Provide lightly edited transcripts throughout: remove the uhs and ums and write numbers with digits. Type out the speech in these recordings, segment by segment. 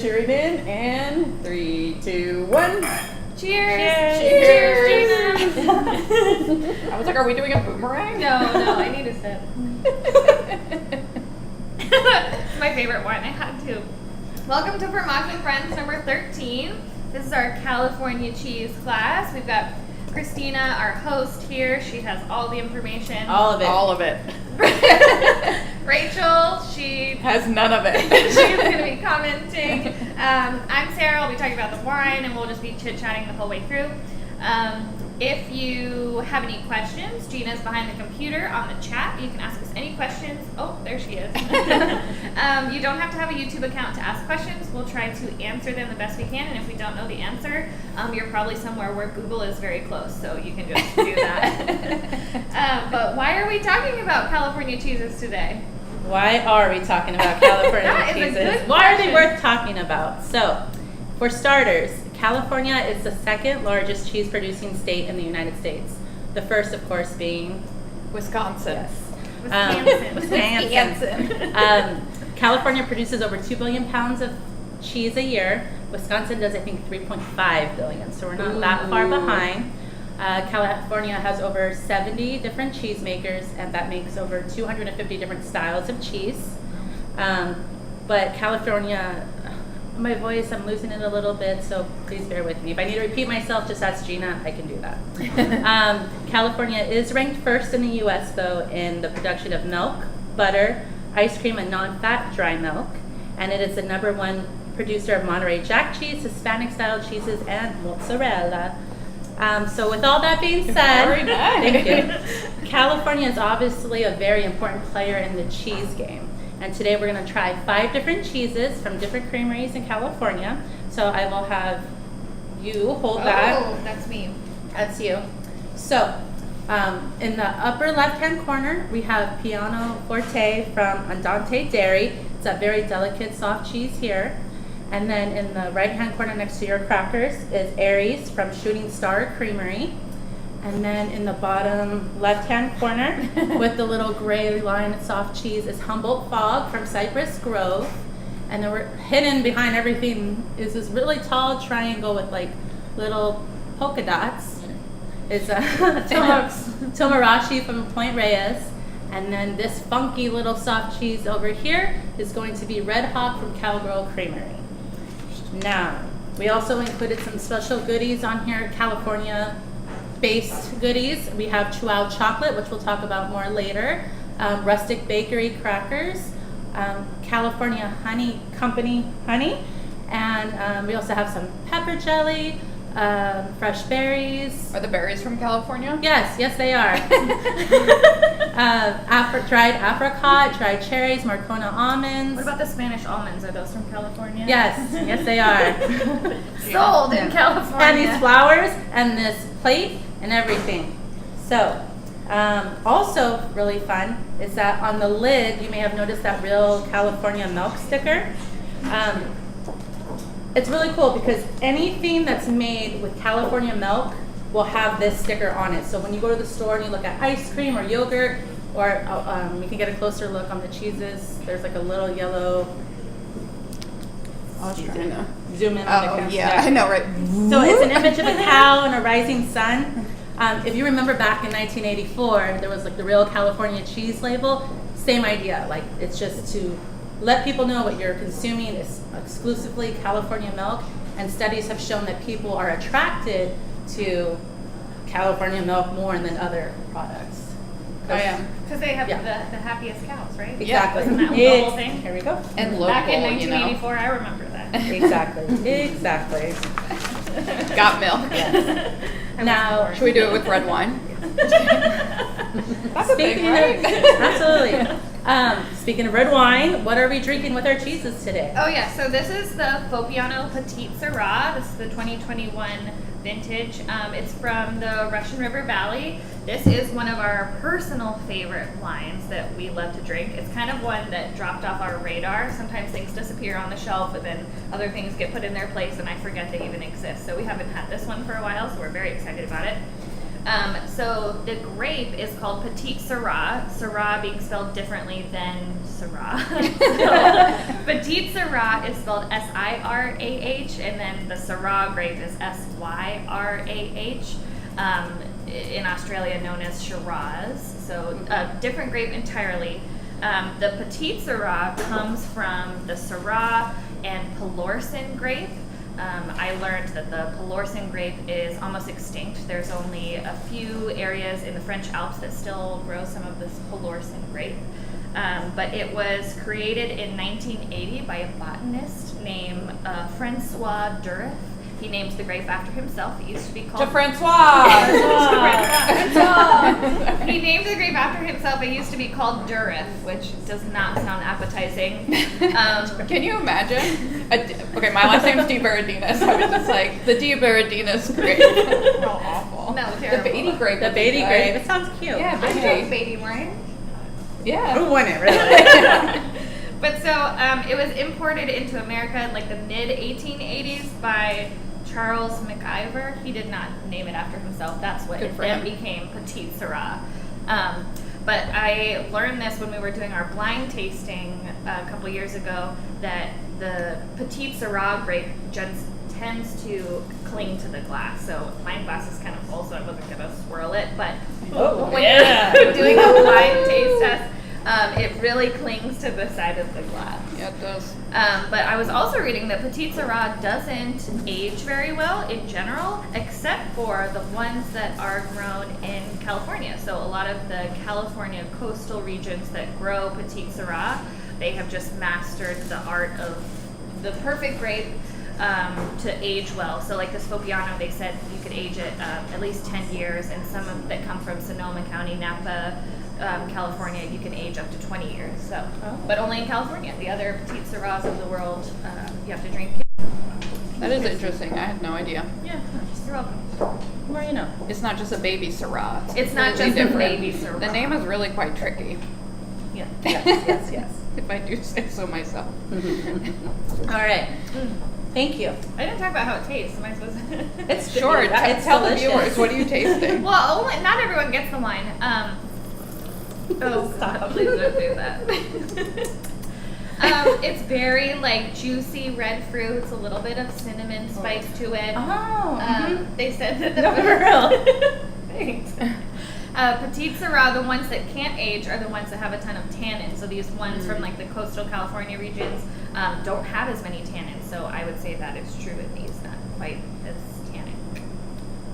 Cheering in, and 3, 2, 1. Cheers! Cheers! Gina! I was like, are we doing a boomerang? No, I need a sip. It's my favorite wine. I had to. Welcome to Fromage and Friends number 13. This is our California cheese class. We've got Christina, our host here. She has all the information. All of it. Rachel, she has none of it. She's going to be commenting. I'm Sarah. I'll be talking about the wine, and we'll just be chit-chatting the whole way through. If you have any questions, Gina's behind the computer on the chat. You can ask us any questions. Oh, there she is. You don't have to have a YouTube account to ask questions. We'll try to answer them the best we can, and if we don't know the answer, you're probably somewhere where Google is very close, so you can just do that. But why are we talking about California cheeses today? Why are we talking about California That is a cheeses? good Why are they question. worth talking about? So, for starters, California is the second largest cheese producing state in the United States. The first, of course, being Wisconsin. Wisconsin. California produces over 2 billion pounds of cheese a year. Wisconsin does, I think, 3.5 billion, so we're not that far behind. California has over 70 different cheese makers, and that makes over 250 different styles of cheese. But California, my voice, I'm losing it a little bit, so please bear with me. If I need to repeat myself, just ask Gina. I can do that. California is ranked first in the U.S., though, in the production of milk, butter, ice cream, and non-fat dry milk. And it is the #1 producer of Monterey Jack cheese, Hispanic-style cheeses, and mozzarella. So with all that being said, Very nice. Thank you. California is obviously a very important player in the cheese game. And today we're going to try 5 different cheeses from different creameries in California. So I will have you hold that. Oh, that's me. That's you. So in the upper left-hand corner, we have Piano Forte from Andante Dairy. It's a very delicate, soft cheese here. And then in the right-hand corner next to your crackers is Aries from Shooting Star Creamery. And then in the bottom left-hand corner with the little gray line of soft cheese is Humboldt Fog from Cypress Grove. And then we're hidden behind everything is this really tall triangle with like little polka dots. It's a Tomarashi from Point Reyes. And then this funky little soft cheese over here is going to be Red Hawk from Cowgirl Creamery. Now, we also included some special goodies on here, California-based goodies. We have Chihuahua chocolate, which we'll talk about more later, Rustic Bakery crackers, California Honey Company honey, and we also have some pepper jelly, fresh berries. Are the berries from California? Yes, they are. Dried apricot, dried cherries, Marcona almonds. What about the Spanish almonds? Are those from California? Yes, they are. Sold in California. And these flowers and this plate and everything. So, also really fun is that on the lid, you may have noticed that real California milk sticker. It's really cool because anything that's made with California milk will have this sticker on it. So when you go to the store and you look at ice cream or yogurt, or you can get a closer look on the cheeses, there's like a little yellow. I was trying to zoom in on the camera. yeah, I know, right? So it's an image of a cow and a rising sun. If you remember back in 1984, there was like the real California cheese label. Same idea. Like it's just to let people know what you're consuming is exclusively California milk. And studies have shown that people are attracted to California milk more than other products. I am. Because they have Yeah. the happiest cows, right? Exactly. Isn't that the whole thing? Here we go. And local, Back in you know. 1984, I remember that. Exactly. Got milk. Yes. Now, Should we do it with red wine? That's a big, speaking right? of, absolutely. Speaking of red wine, what are we drinking with our cheeses today? Oh yeah, so this is the Fopiano Petite Syrah. This is the 2021 vintage. It's from the Russian River Valley. This is one of our personal favorite wines that we love to drink. It's kind of one that dropped off our radar. Sometimes things disappear on the shelf and then other things get put in their place and I forget they even exist. So we haven't had this one for a while, so we're very excited about it. So the grape is called Petite Syrah, Syrah being spelled differently than Syrah. So Petite Syrah is spelled S-I-R-A-H, and then the Syrah grape is S-Y-R-A-H. In Australia known as Shiraz, so a different grape entirely. The Petite Syrah comes from the Syrah and Pelorsin grape. I learned that the Pelorsin grape is almost extinct. There's only a few areas in the French Alps that still grow some of this Pelorsin grape. But it was created in 1980 by a botanist named Francois Durif. He named the grape after himself. It used to be called... Francois! He named the grape after himself. It used to be called Durif, which does not sound appetizing. Can you imagine? Okay, my last name's DiBerardinis. I was just like, the DiBerardinis grape. How awful. No, The terrible. Beatty grape. The Beatty grape. It sounds cute. Yeah, I Beatty. drink Beatty wine. Yeah. Who won it, really? But so it was imported into America in like the mid 1880s by Charles McIver. He did not name it after himself. That's what Good it for then him. became Petite Syrah. But I learned this when we were doing our blind tasting a couple years ago, that the Petite Syrah grape tends to cling to the glass. So my glass is kind of full, so I wasn't going to swirl it. But when you're doing a blind taste test, it really clings to the side of the glass. Yeah, it does. But I was also reading that Petite Syrah doesn't age very well in general, except for the ones that are grown in California. So a lot of the California coastal regions that grow Petite Syrah, they have just mastered the art of the perfect grape to age well. So like the Sfogliano, they said you could age it at least 10 years, and some of that come from Sonoma County, Napa, California, you can age up to 20 years. So, but only in California. The other Petite Syrahs of the world, you have to drink. That is interesting. I had no idea. Yeah, you're welcome. The more you know. It's not just a baby Syrah. It's not completely just a baby Syrah. The name is really quite tricky. Yeah. Yes. If I do say so myself. All right. Thank you. I didn't talk about how it tastes. Am I supposed to? It's Sure. It's Tell the delicious. viewers. What are you tasting? Well, not everyone gets the wine. Oh, Stop. please don't do that. It's very like juicy red fruits, a little bit of cinnamon spice to it. Oh. They said that the No, for real. Thanks. Petite Syrah, the ones that can't age are the ones that have a ton of tannin. So these ones from like the coastal California regions don't have as many tannins. So I would say that is true with these, not quite as tannin.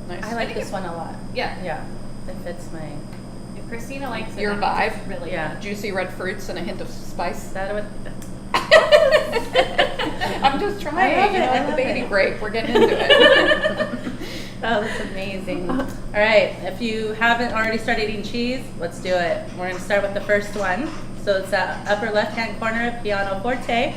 Nice. I like this one a lot. Yeah. Yeah. It fits my... If Christina likes it, Your that means vibe? it's really Yeah. good. Juicy red fruits and a hint of spice. That would... I'm just trying. I love it, I The love baby it. grape. We're getting into it. Oh, that's amazing. All right, if you haven't already started eating cheese, let's do it. We're going to start with the first one. So it's that upper left-hand corner of Piano Forte.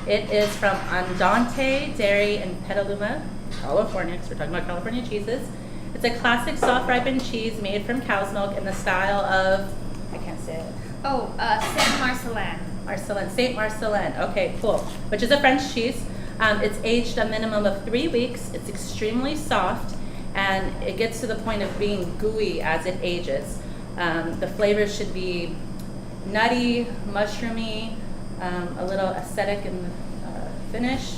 It is from Andante Dairy in Petaluma, California, because we're talking about California cheeses. It's a classic soft-ripened cheese made from cow's milk in the style of, I can't say it, Oh, Saint Marcelin. Marcelin, Saint Marcelin. Okay, cool. Which is a French cheese. It's aged a minimum of 3 weeks. It's extremely soft, and it gets to the point of being gooey as it ages. The flavors should be nutty, mushroomy, a little acidic in the finish.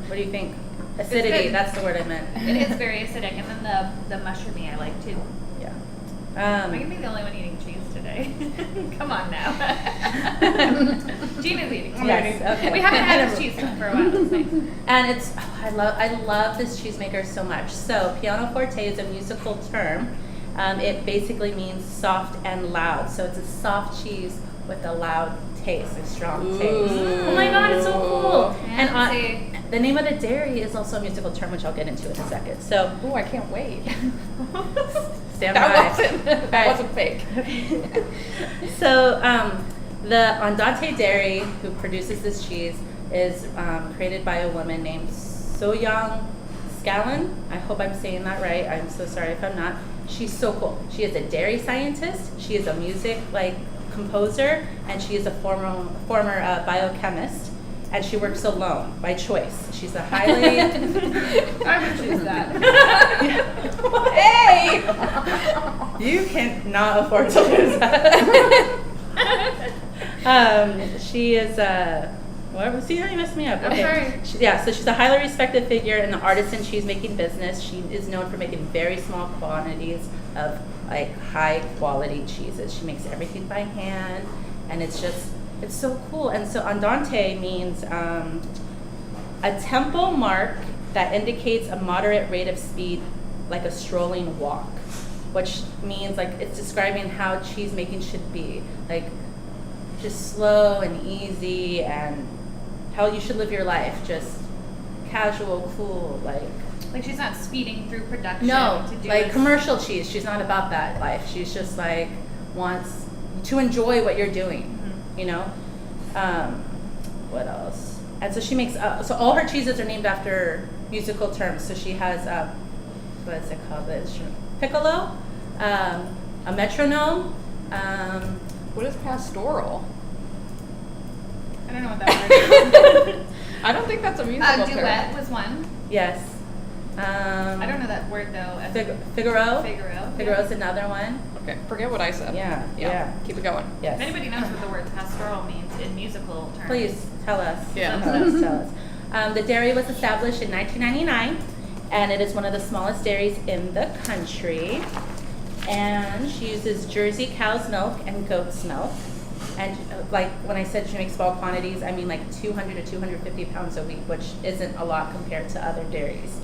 What do you think? Acidity, good. that's the word I meant. It is very acidic, and then the mushroomy I like too. Yeah. I can be the only one eating cheese today. Come on now. Gina's eating. Yes, okay. We haven't had this cheese for a while. It's nice. And it's, I love this cheesemaker so much. So piano forte is a musical term. It basically means soft and loud. So it's a soft cheese with a loud taste, a strong taste. Oh my God, it's so cool. Fancy. And the name of the dairy is also a musical term, which I'll get into in a second. So Ooh, I can't wait. stand That by. wasn't fake. So the Andante Dairy, who produces this cheese, is created by a woman named So-Young Scallon. I hope I'm saying that right. I'm so sorry if I'm not. She's so cool. She is a dairy scientist. She is a music composer, and she is a former biochemist. and she works alone by choice. She's a highly I would choose that. Hey! You cannot afford to lose that. She is whatever. See how you messed me up. I'm sorry. So she's a highly respected figure in the artisan cheese-making business. She is known for making very small quantities of like high-quality cheeses. She makes everything by hand, and it's so cool. And so andante means a tempo mark that indicates a moderate rate of speed, like a strolling walk, which means like it's describing how cheese making should be, like just slow and easy, and how you should live your life, just casual, cool, Like she's not speeding through production. no, to do like this. commercial cheese. She's not about that life. She's just like wants to enjoy what you're doing, you know. What else? And so she makes so all her cheeses are named after musical terms. So she has what is it called? The instrument piccolo, a metronome. What is pastoral? I don't know what that word is. I don't think that's a musical Duet term. was one. Yes. I don't know that word though. Figaro. Figaro. Figaro's another one. Okay, forget what I said. Yeah. Keep it going. Yes. If anybody knows what the word pastoral means in musical terms, Please tell us. Yeah. Tell us. The dairy was established in 1999, and it is one of the smallest dairies in the country. And she uses Jersey cow's milk and goat's milk. And like when I said she makes small quantities, I mean like 200 to 250 pounds a week, which isn't a lot compared to other dairies.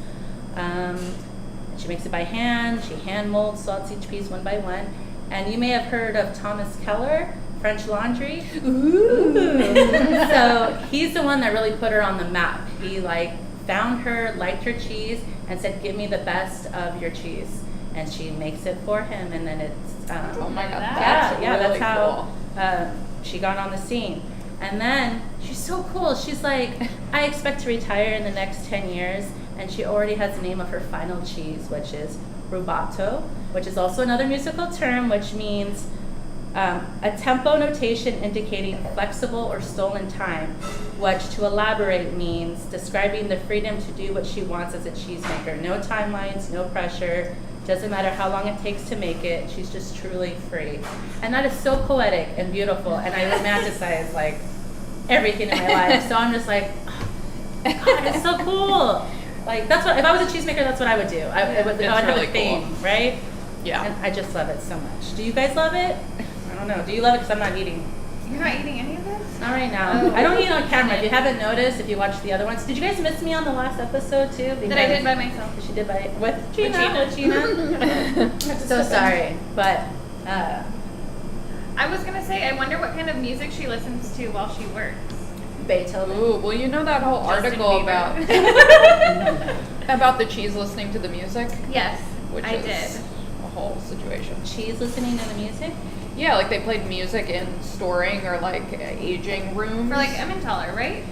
She makes it by hand. She hand molds, salts each piece one by one. And you may have heard of Thomas Keller, French Laundry. Ooh. So he's the one that really put her on the map. He like found her, liked her cheese, and said, "Give me the best of your cheese." And she makes it for him, and then it's Oh my god, Yeah, that's yeah, really that's how cool. she got on the scene. And then she's so cool. She's like, I expect to retire in the next 10 years. And she already has the name of her final cheese, which is rubato, which is also another musical term, which means a tempo notation indicating flexible or stolen time, which to elaborate means describing the freedom to do what she wants as a cheesemaker. No timelines, no pressure. Doesn't matter how long it takes to make it. She's just truly free. And that is so poetic and beautiful. And I romanticize like everything in my life. So I'm just like, oh, God, it's so cool. Like that's what, if I was a cheesemaker, that's what I would do. I would have really a theme, cool. right? Yeah. And I just love it so much. Do you guys love it? I don't know. Do you love it? Because I'm not eating. You're not eating any of this? Not right now. Oh. I don't eat on camera. If you haven't noticed, if you watched the other ones, did you guys miss me on the last episode too? That I did by myself. She did by with Gina. Gina. So sorry, but I was gonna say, I wonder what kind of music she listens to while she works. Beethoven. Ooh, well, you know that whole Justin article Bieber. about the cheese listening to the music, Yes, which I is did. a whole situation. She's listening to the music. Yeah, like they played music in storing or like aging rooms. For like Emmentaler, right?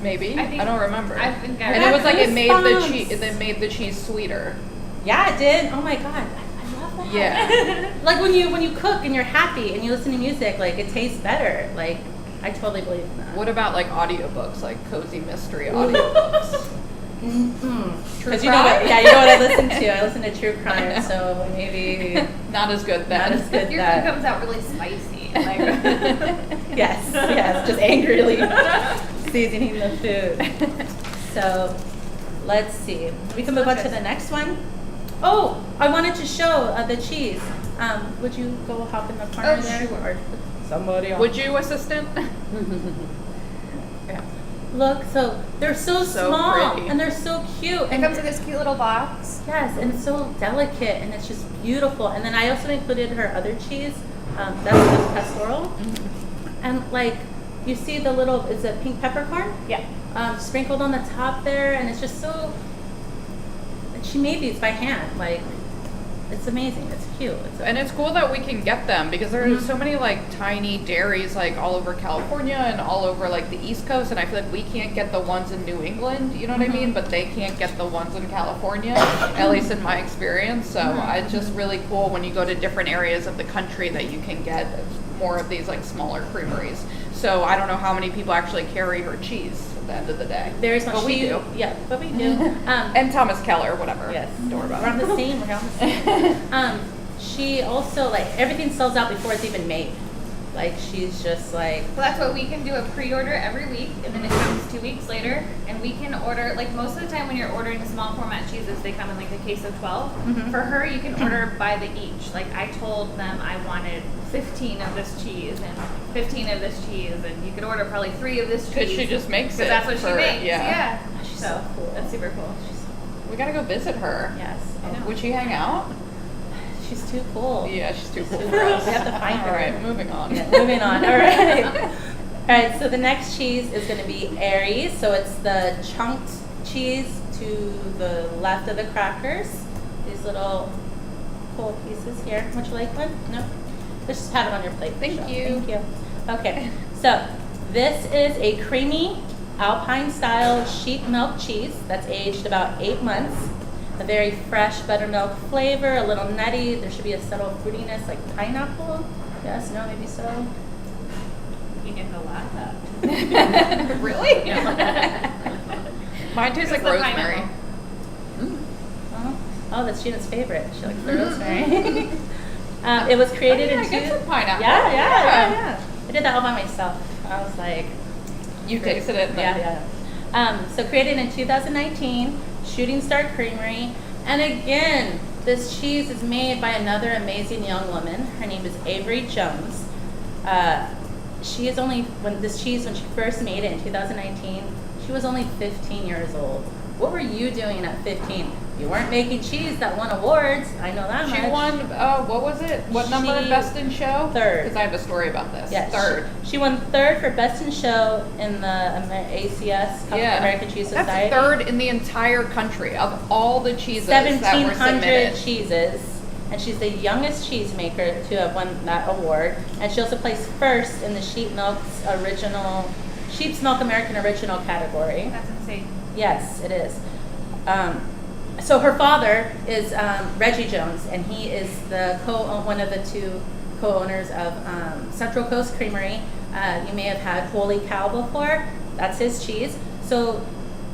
Maybe. I think- I don't remember. I think I and it was like it made the Goosebumps. cheese. It made the cheese sweeter. Yeah, it did. Oh my god, I love that. Yeah. Like when you cook and you're happy and you listen to music, like it tastes better. Like I totally believe in that. What about like audiobooks, like cozy mystery audiobooks? Because you know what? Yeah, you know what I listen to. I listen to true crime, so maybe Not as good then. not as good. Your that. food comes out really spicy. Like, Yes, just angrily seasoning the food. So let's see. We can move on to the next one. Oh, I wanted to show the cheese. Would you go hop in the corner there? sure. Or somebody else. Would you, assistant? Yeah. Look, so they're so So small pretty. and they're so cute. it And comes in this cute little box. yes, and it's so delicate and it's just beautiful. And then I also included her other cheese. That's just pastoral. And like, you see the little, is it pink peppercorn? Yeah. Sprinkled on the top there, and it's just so. And she made these by hand. Like, it's amazing. It's cute. And it's cool that we can get them because there are so many like tiny dairies like all over California and all over like the East Coast, and I feel like we can't get the ones in New England, you know what I mean? But they can't get the ones in California, at least in my experience. So it's just really cool when you go to different areas of the country that you can get more of these like smaller creameries. So I don't know how many people actually carry her cheese at the end of the day. Very small. But we do. Yeah, but we do. And Thomas Keller, whatever. Yes. Don't worry about We're on it. the same. We're on the same. She also, like, everything sells out before it's even made. Like, she's just like, Well, that's what we can do, a pre-order every week, and then it comes 2 weeks later, and we can order, like most of the time when you're ordering small format cheeses, they come in like a case of 12. Mhm. For her, you can order by the each. Like I told them I wanted 15 of this cheese and 15 of this cheese, and you could order probably 3 of this cheese. Because she just makes it. Because that's what for- she makes. Yeah. Yeah. she's So so cool. that's super cool. We gotta go visit her. Yes. I know. Would she hang out? She's too cool. Yeah, she's too cool too for cool. us. We have to find her. All right, moving on. Yeah, moving on. All right. All right. So the next cheese is going to be Aries. So it's the chunked cheese to the left of the crackers. These little cool pieces here. Would you like one? No. Just have it on your plate. Thank Michelle. you. Thank you. Okay. So this is a creamy Alpine style sheep milk cheese that's aged about 8 months. A very fresh buttermilk flavor, a little nutty. There should be a subtle fruitiness like pineapple. Yes, no, maybe so. You get a lot of that. Really? Mine tastes like What's the rosemary. pineapple? Oh, that's Gina's favorite. She likes the rosemary. It was created Oh, yeah, in I get two. some pineapple. Yeah. I did that all by myself. I was like, You tasted it. And then- yeah. So created in 2019, Shooting Star Creamery, and again, this cheese is made by another amazing young woman. Her name is Avery Jones. She is only when she first made it in 2019, she was only 15 years old. What were you doing at 15? You weren't making cheese that won awards. I know that much. She won, what was it? What number She- Best in Show? Third. Because I have a story about this. Yes. Third. She won third for Best in Show in the ACS, American Cheese That's Society. third in the entire country of all the cheeses that were 1,700 submitted. cheeses, and she's the youngest cheesemaker to have won that award. And she also placed first in the Sheep's Milk American Original category. That's insane. Yes, it is. So her father is Reggie Jones, and he is the one of the 2 co-owners of Central Coast Creamery. You may have had Holy Cow before. That's his cheese. So,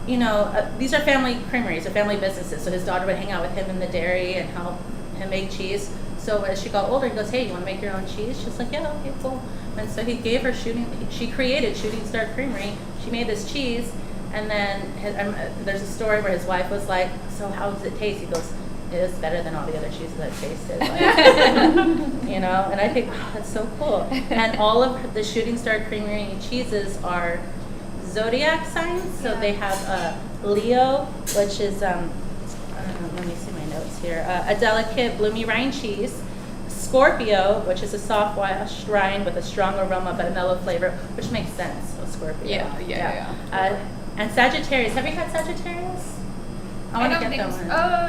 these are family creameries, or family businesses. So his daughter would hang out with him in the dairy and help him make cheese. So as she got older, he goes, "Hey, you want to make your own cheese?" She's like, "Yeah, okay, cool." And so he gave her she created Shooting Star Creamery. She made this cheese. And then there's a story where his wife was like, "So how does it taste?" He goes, "It is better than all the other cheeses I've tasted." Like, and I think, wow, that's so cool. And all of the Shooting Star Creamery cheeses are zodiac signs. So they have Leo, which is, let me see my notes here, a delicate bloomy rind cheese. Scorpio, which is a soft washed rind with a strong aroma but a mellow flavor, which makes sense. So Scorpio. Yeah. And Sagittarius. Have you had Sagittarius? I wanna don't get think that so.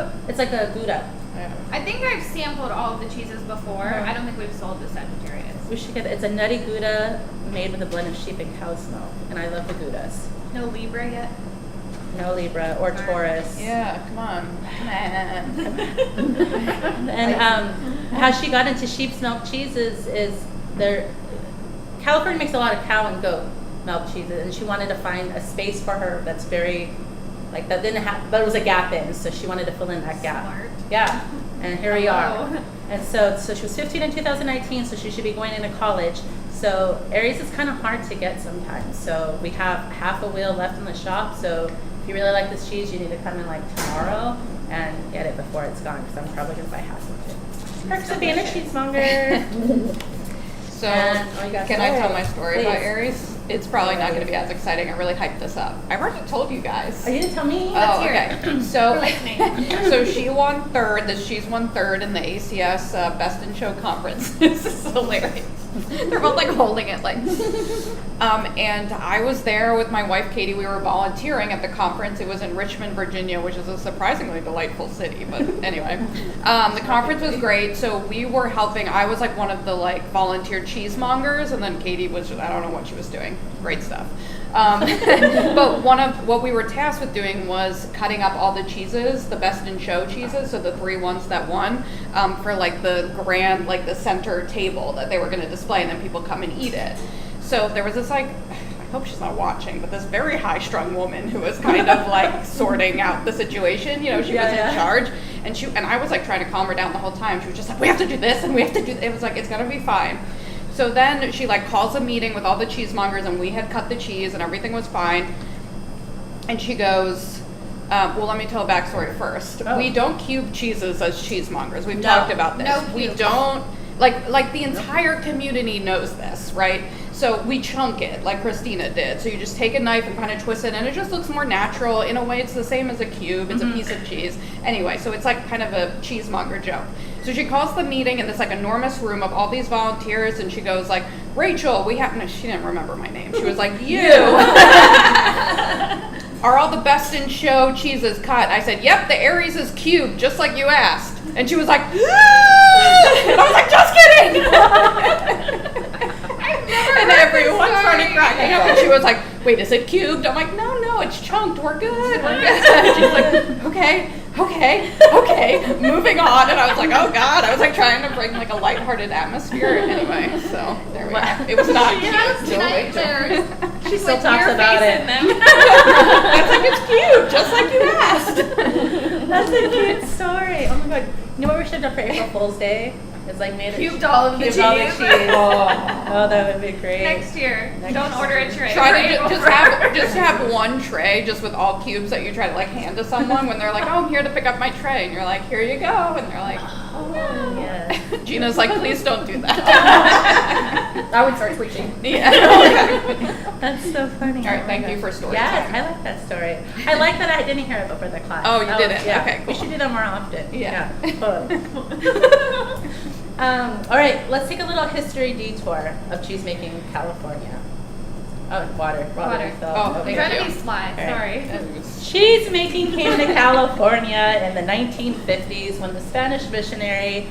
one. It's like a Gouda. Yeah. I think I've sampled all of the cheeses before. Uh-huh. I don't think we've sold the Sagittarius. We should get it. It's a nutty Gouda made with a blend of sheep and cow's milk, and I love the Goudas. No Libra yet. No Libra or Taurus. Yeah, come on. And how she got into sheep's milk cheeses is California makes a lot of cow and goat milk cheeses, and she wanted to find a space for her that's very that didn't have, but it was a gap in, so she wanted to fill in that gap. Smart. Yeah, and here we are. Hello. And so she was 15 in 2019, so she should be going into college. So Aries is kind of hard to get sometimes. So we have half a wheel left in the shop. So if you really like this cheese, you need to come in tomorrow and get it before it's gone, because I'm probably going to buy half of it. Perks of being a cheesemonger. So, And can I tell my story about Please. Aries? It's probably not going to be as exciting. I really hyped this up. I've already told you guys. Oh, you didn't tell me? Oh, hear okay. So, We're listening. so she won third. She's won third in the ACS Best in Show conference. This is hilarious. They're both holding it and I was there with my wife Katie. We were volunteering at the conference. It was in Richmond, Virginia, which is a surprisingly delightful city. But anyway, the conference was great. So we were helping. I was one of the volunteer cheesemongers, and then Katie was, I don't know what she was doing. Great stuff. But one of what we were tasked with doing was cutting up all the cheeses, the Best in Show cheeses, so the 3 ones that won, for the grand, the center table that they were going to display, and then people come and eat it. So there was this like, I hope she's not watching, but this very high-strung woman who was kind of like sorting out the situation. You know, she was in charge, and I was like trying to calm her down the whole time. She was just like, we have to do this and we have to do. It was like, it's gonna be fine. So then she like calls a meeting with all the cheesemongers, and we had cut the cheese and everything was fine. And she goes, well, let me tell a backstory first. Oh. We don't cube cheeses as cheesemongers. We've talked about this. No We cubes. don't, like the entire community knows this, right? So we chunk it like Christina did. So you just take a knife and kind of twist it, and it just looks more natural. In a way, it's the same as a cube. It's a piece of cheese. Anyway, so it's like kind of a cheesemonger joke. So she calls the meeting in this like enormous room of all these volunteers, and she goes like, Rachel, we have, no, she didn't remember my name. She was like, you are all the best in show cheeses cut. I said, yep, the Aries is cubed, just like you asked. And she was like, and I was like, just kidding. And everyone started cracking up, and she was like, wait, is it cubed? I'm like, no, it's chunked. We're good. She's like, okay, moving on. And I was like, oh God. I was like trying to bring like a lighthearted atmosphere. Anyway, so there we go. It was not cubed. nightmares. She still talks about it. I was like, it's cubed, just like you asked. That's a cute story. Oh my God. You know what we should have done for April Fool's Day? It's like made Cubed all of the cubed all the cheese. cheese. Oh, that would be great. Next year, Next don't year. order a tray. Try to April just have one tray just with all cubes that you try to like hand to someone when they're like, oh, I'm here to pick up my tray, and you're like, here you go, and they're like, Oh, yeah. Gina's like, please don't do that. I would start twitching. Yeah. Okay. That's so funny. All right, thank you for story Yes, time. I like that story. I like that I didn't hear it before the class. Oh, you That didn't? yeah. Okay, We cool. should do that more often. Yeah. Totally. All right, let's take a little history detour of cheese making in California. Oh, water. Water. refill. Oh, I'm thank trying to you. be sly. Alright. Sorry. Cheese making came to California in the 1950s when the Spanish missionary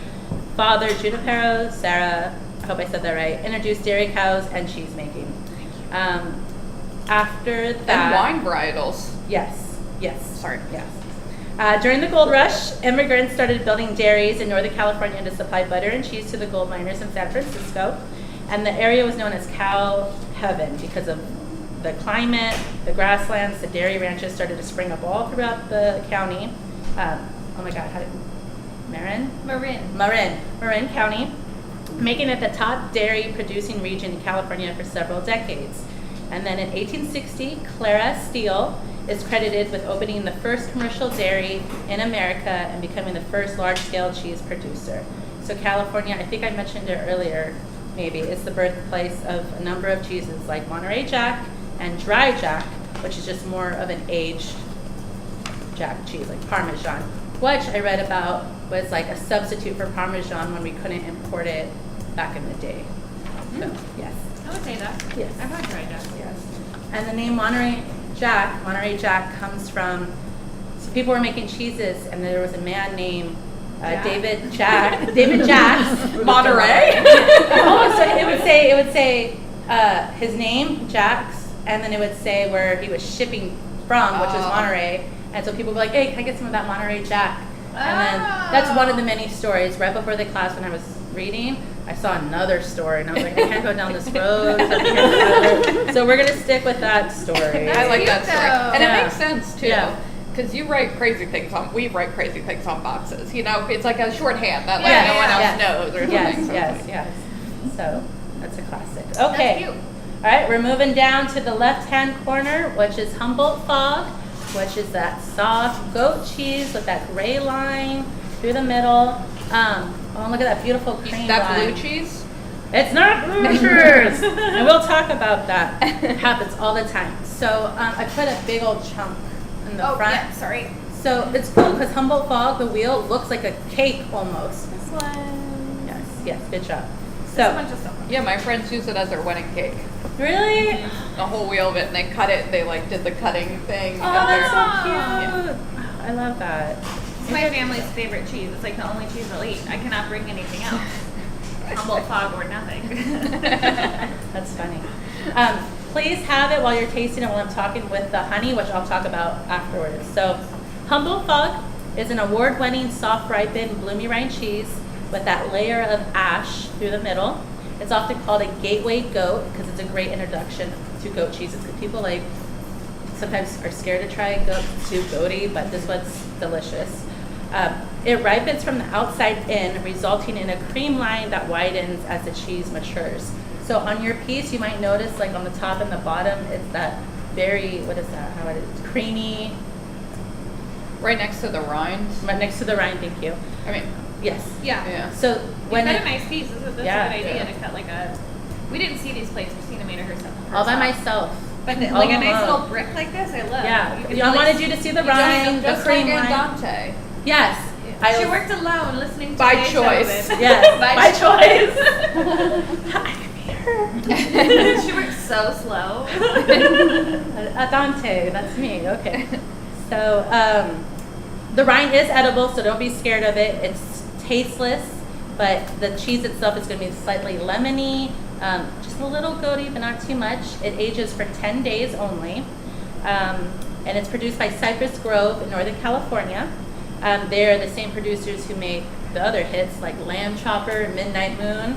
Father Junipero Serra, I hope I said that right, introduced dairy cows and cheese making. After that, And wine varietals. yes, Sorry. yes. During the gold rush, immigrants started building dairies in Northern California to supply butter and cheese to the gold miners in San Francisco. And the area was known as cow heaven because of the climate, the grasslands, the dairy ranches started to spring up all throughout the county. Oh my God, how did Marin County, making it the top dairy producing region in California for several decades. And then in 1860, Clara Steele is credited with opening the first commercial dairy in America and becoming the first large-scale cheese producer. So California, I think I mentioned it earlier, maybe, is the birthplace of a number of cheeses like Monterey Jack and Dry Jack, which is just more of an aged Jack cheese, like Parmesan, which I read about was like a substitute for Parmesan when we couldn't import it back in the day. So, yes. I would say that. Yes. I've had tried that. Yes. And the name Monterey Jack comes from, so people were making cheeses, and there was a man named David Jacks. Monterey? Oh, so it would say his name, Jacks, and then it would say where he was shipping from, which was Monterey. And so people were like, hey, can I get some of that Monterey Jack? And then that's one of the many stories. Right before the class when I was reading, I saw another story, and I was like, I can't go down this road. So we're going to stick with that story. That's I like cute, that story. though. And Yeah. it makes sense too. Yeah. Because we write crazy things on boxes. You know, it's like a shorthand that like Yeah, no one yeah. else knows or something. Yes. So that's a classic. That's Okay. cute. All right, we're moving down to the left-hand corner, which is Humboldt Fog, which is that soft goat cheese with that gray line through the middle. Oh, look at that beautiful cream That line. blue cheese? It's not blue cheese! And we'll talk about that. It happens all the time. So I put a big old chunk in the front. Yeah, sorry. So it's cool because Humboldt Fog, the wheel, looks like a cake almost. This one. Yes, good job. This So, one just so Yeah, my friends use it as their wedding cake. really? The whole wheel of it, and they cut it. They like did the cutting thing. Oh, and that's they're- so cute. I love that. It's my family's favorite cheese. It's like the only cheese I'll eat. I cannot bring anything else. Humboldt Fog or nothing. That's funny. Please have it while you're tasting it while I'm talking with the honey, which I'll talk about afterwards. So, Humboldt Fog is an award-winning soft ripened bloomy rind cheese with that layer of ash through the middle. It's often called a gateway goat because it's a great introduction to goat cheeses. People sometimes are scared to try goat, it's too goaty, but this one's delicious. It ripens from the outside in, resulting in a cream line that widens as the cheese matures. So on your piece, you might notice like on the top and the bottom, it's that very, what is that, how it is, creamy. Right next to the rind. Right next to the rind, thank you. I mean, yes. Yeah. So When when you cut a nice piece. That's Yeah. a good idea to cut like a. We didn't see these plates. Christina made it herself. all by myself. But all like a nice alone. little brick like this, I love. Yeah, You can I really wanted you to see the rind, the just cream like line. Dante. Yes. She worked alone listening to By today's choice. episode. Yes, By choice. I can be her. She works so slow. Dante, that's me. Okay. So the rind is edible, so don't be scared of it. It's tasteless, but the cheese itself is going to be slightly lemony, just a little goaty, but not too much. It ages for 10 days only, and it's produced by Cypress Grove in Northern California. They're the same producers who make the other hits like Lamb Chopper, Midnight Moon.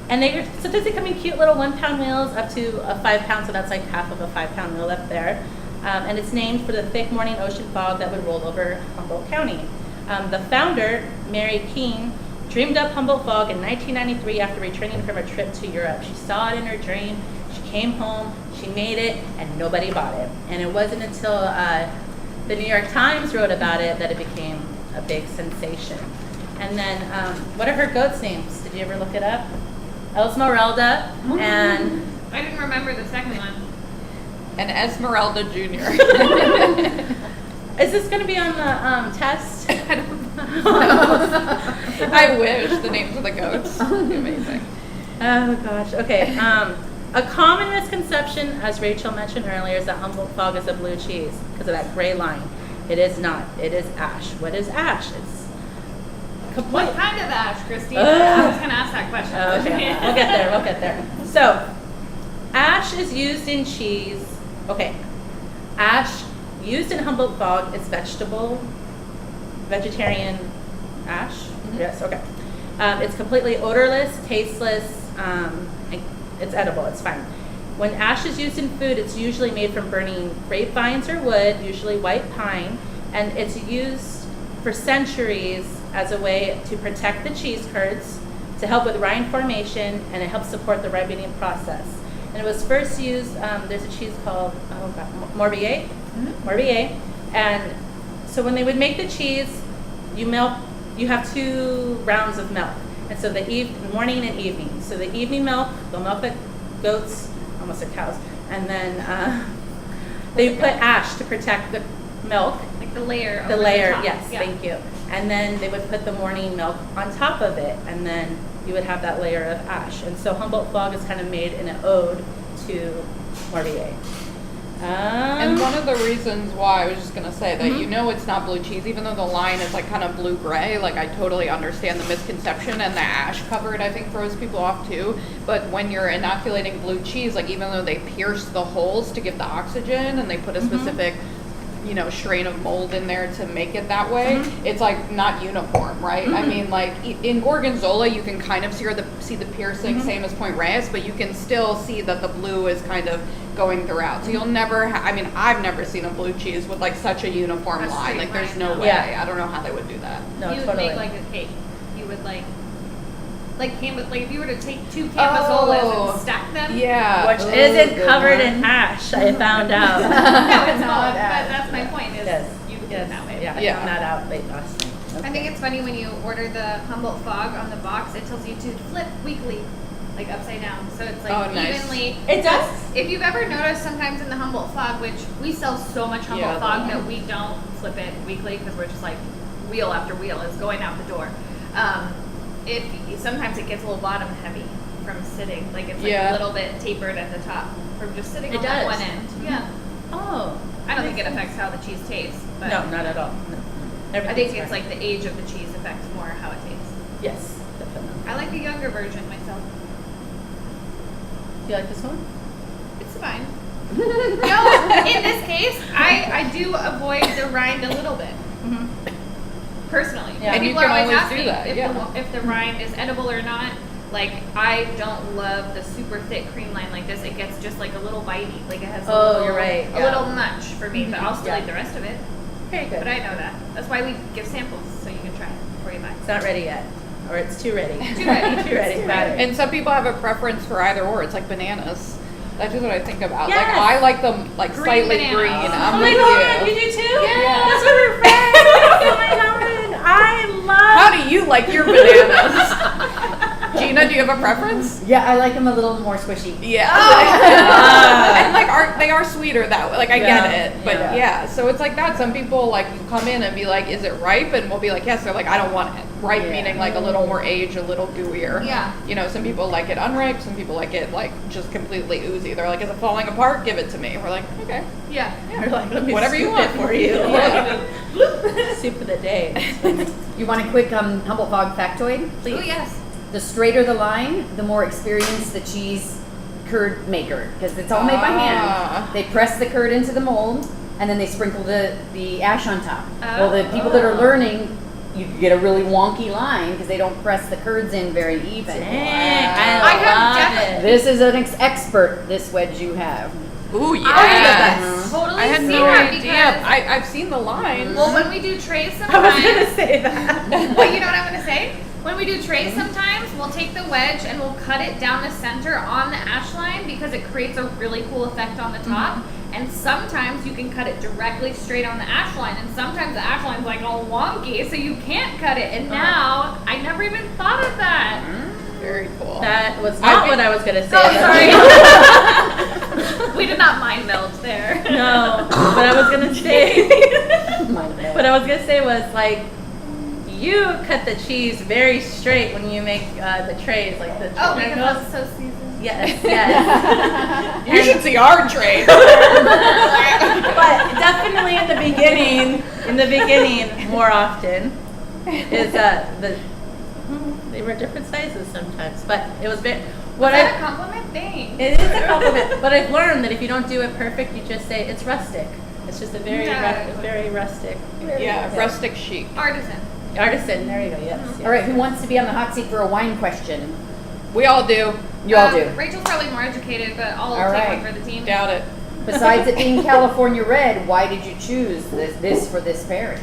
And sometimes they come in cute little 1 pound meals up to a 5 pound, so that's like half of a 5 pound meal up there. And it's named for the thick morning ocean fog that would roll over Humboldt County. The founder, Mary King, dreamed up Humboldt Fog in 1993 after returning from a trip to Europe. She saw it in her dream, she came home, she made it, and nobody bought it. And it wasn't until the New York Times wrote about it that it became a big sensation. And then, what are her goats' names? Did you ever look it up? Esmeralda and... I didn't remember the second one. And Esmeralda Jr. Is this going to be on the test? I don't know. I wish the names of the goats. That'd be amazing. Oh gosh. Okay. A common misconception, as Rachel mentioned earlier, is that Humboldt Fog is a blue cheese because of that gray line. It is not. It is ash. What is ash? It's What kind of ash, Christina? I was going to ask that question. Okay. We'll get there. We'll get there. So, ash is used in cheese. Okay. Ash used in Humboldt Fog is vegetarian ash. Mm-hmm. Yes. Okay. It's completely odorless, tasteless. It's edible. It's fine. When ash is used in food, it's usually made from burning grapevines or wood, usually white pine, and it's used for centuries as a way to protect the cheese curds, to help with rind formation, and it helps support the ripening process. And it was first used, there's a cheese called, Morbier. Mm-hmm. Morbier. And so when they would make the cheese, you have 2 rounds of milk. And so the morning and evening. So the evening milk, they'll milk the goats, almost the cows, and then they put ash to protect the milk. Like the layer. The layer, top. yes, Yeah. thank you. And then they would put the morning milk on top of it, and then you would have that layer of ash. And so Humboldt Fog is kind of made in an ode to Morbier. And one of the reasons why I was just gonna say that it's not blue cheese, even though the line is like kind of blue gray. Like I totally understand the misconception, and the ash covered I think throws people off too. But when you're inoculating blue cheese, like even though they pierce the holes to give the oxygen, and they put a specific strain of mold in there to make it that way, it's like not uniform, right? I mean, like in Gorgonzola, you can kind of see the piercing, same as Point Reyes, but you can still see that the blue is kind of going throughout. So you'll never, I've never seen a blue cheese with like such a uniform line. Like there's no way. Yeah. I don't know how they would do that. No, You would totally. make like a cake. You would like if you were to take 2 Campozolas and stack them. Yeah. Which isn't covered in ash, I found out. No, it's not. But that's my point. Is you would do it that way. Yeah, I Yeah. found that out late last night. I think it's funny when you order the Humboldt Fog on the box, it tells you to flip weekly, like upside down. So it's like Oh, nice. evenly. It does? If you've ever noticed sometimes in the Humboldt Fog, which we sell so much Humboldt Fog that we don't flip it weekly because we're just like wheel after wheel is going out the door. Sometimes it gets a little bottom heavy from sitting, like it's like a little bit tapered at the top from just sitting on that one end. Yeah. Oh. I don't think it affects how the cheese tastes. But No, not at all. No. I think it's like the age of the cheese affects more how it tastes. Yes, definitely. I like the younger version myself. Do you like this one? It's fine. No, in this case, I do avoid the rind a little bit. Mm-hmm. Personally. Yeah. And you People can are always always asking do that, if the rind is edible or not. Like, I don't love the super thick cream line like this. It gets just like a little bitey. Like, it has You're right. a little much for me, but I'll still Yeah. eat the rest of it. Very good. But I know that. That's why we give samples, so you can try it before you buy. It's not ready yet. Or it's too ready. Too ready. Too ready. Got it. And some people have a preference for either or. It's like bananas. That's just what I think about. Yes. Like I like them like Green slightly bananas. green. I'm Oh my with god, you. you do too? Yeah. That's what we're friends. Oh my god. I love How do you like your bananas? Gina, do you have a preference? Yeah, I like them a little more squishy. Yeah. Ah. And like they are sweeter that way. Like I Yeah. get it. But Yeah. yeah, so it's like that. Some people like you come in and be like, is it ripe? And we'll be like, yes. They're like, I don't want it. Ripe Yeah. meaning like a little more age, a little gooier. Yeah. You know, some people like it unripe, some people like it like just completely oozy. They're like, is it falling apart? Give it to me. We're like, okay. Yeah. You're like, let me Whatever you scoop it want. for you. Yeah. Soup of the day. You want a quick Humble Fog factoid? Oh, yes. The straighter the line, the more experienced the cheese curd maker, because it's all made by Ah. hand. They press the curd into the mold, and then they sprinkle the ash on top. Well, the people that are learning, you could get a really wonky line because they don't press the curds in very even. Dang, I I have love definitely- it. This is an expert, this wedge you have. Ooh I yes. totally I had see no that idea. because I've seen the lines. well, when we do trays I was gonna sometimes, say that. well, you know what I'm gonna say? When we do trays sometimes, we'll take the wedge and we'll cut it down the center on the ash line because it creates a really cool effect on the top. And sometimes you can cut it directly straight on the ash line, and sometimes the ash line's like all wonky, so you can't cut it. And now I never even thought of that. Very cool. That was not what I was gonna say. Oh, That's- sorry. We did not mind meld there. No, what I was gonna say. My bad. What I was gonna say was like, you cut the cheese very straight when you make the trays, like the Oh, triangles. because it's so seasoned. Yes, yes. You should see our tray. But definitely in the beginning, more often, is they were different sizes sometimes, but it was very. Was that a compliment? Thanks. It is a compliment, but I've learned that if you don't do it perfect, you just say it's rustic. It's just a very, Yeah. very rustic. Yeah, rustic chic. Artisan. Artisan, there you go, yes. All right, who wants to be on the hot seat for a wine question? We all do. You all do. Rachel's probably more educated, but I'll All take right. one for the team. Doubt it. Besides it being California red, why did you choose this for this pairing?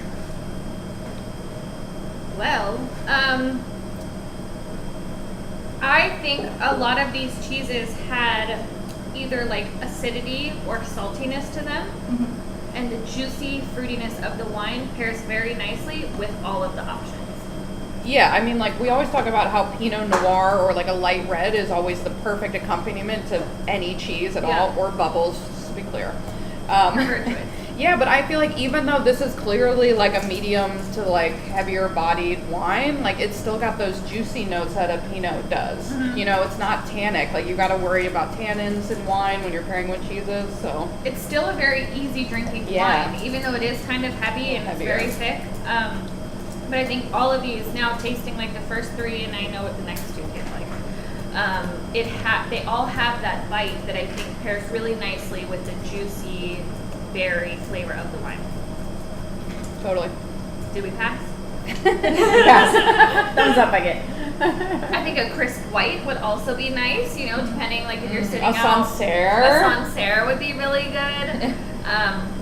Well, I think a lot of these cheeses had either like acidity or saltiness to them, and the juicy fruitiness of the wine pairs very nicely with all of the options. Yeah, I mean, like we always talk about how Pinot Noir or like a light red is always the perfect accompaniment to any cheese at all, or bubbles, just to be clear. Prefer to it. Yeah, but I feel like even though this is clearly like a medium to like heavier bodied wine, like it's still got those juicy notes that a Pinot does. You know, it's not tannic. Like you got to worry about tannins in wine when you're pairing with cheeses. So It's still a very easy drinking Yeah. wine, even though it is kind of heavy and Heavier. it's very thick. But I think all of these, now tasting like the first three, and I know what the next two taste like, they all have that bite that I think pairs really nicely with the juicy berry flavor of the wine. totally. Did we pass? Yes. Thumbs up I get. I think a crisp white would also be nice, you know, depending, like if you're sitting A out. Sancerre. A Sancerre would be really good.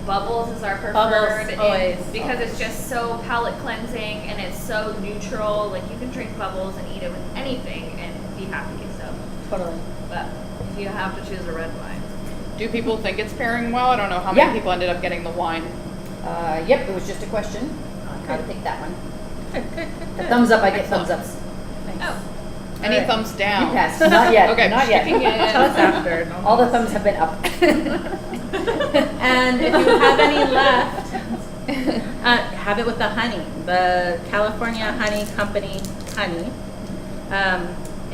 Bubbles is our preferred. Bubbles, and- always. because it's just so palate cleansing and it's so neutral. Like you can drink Bubbles and eat it with anything and be happy. So, Totally. but if you have to choose a red wine, Do people think it's pairing well? I don't know how many Yeah. people ended up getting the wine. Yep, it was just a question. I'll try to pick that one. Good. A thumbs up, I get Excellent. thumbs ups. oh, Any Alright. thumbs down? You passed. Not yet. Okay, Not sticking yet. Tell us in. after. All the thumbs have been up. And if you have any left, have it with the honey, the California Honey Company honey.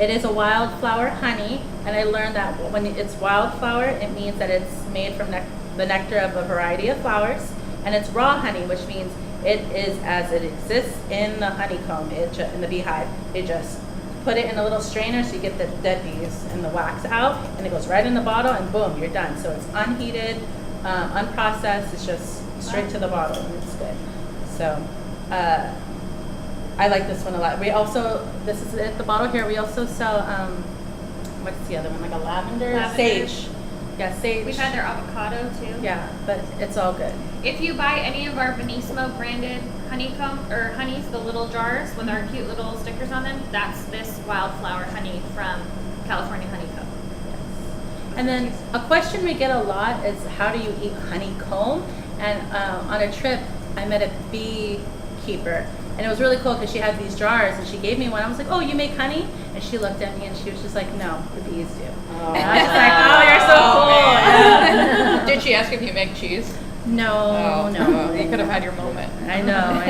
It is a wildflower honey, and I learned that when it's wildflower, it means that it's made from the nectar of a variety of flowers, and it's raw honey, which means it is as it exists in the honeycomb, in the beehive. They just put it in a little strainer so you get the dead bees and the wax out, and it goes right in the bottle, and boom, you're done. So it's unheated, unprocessed. It's just straight to the bottle, and it's good. So I like this one a lot. We also, this is at the bottle here, we also sell, what's the other one, like a lavender? Sage. Yeah, sage. We've had their avocado too. Yeah, but it's all good. If you buy any of our Benismo branded honeycomb or honeys, the little jars with our cute little stickers on them, that's this wildflower honey from California Honeycomb. And then a question we get a lot is, how do you eat honeycomb? And on a trip, I met a beekeeper, and it was really cool because she had these jars, and she gave me one. I was like, "Oh, you make honey?" And she looked at me, and she was just like, "No, the bees do." Oh. And I was just like, "Oh, you're so cool." Did she ask if you make cheese? No, no. Well, you could have had your moment. I know.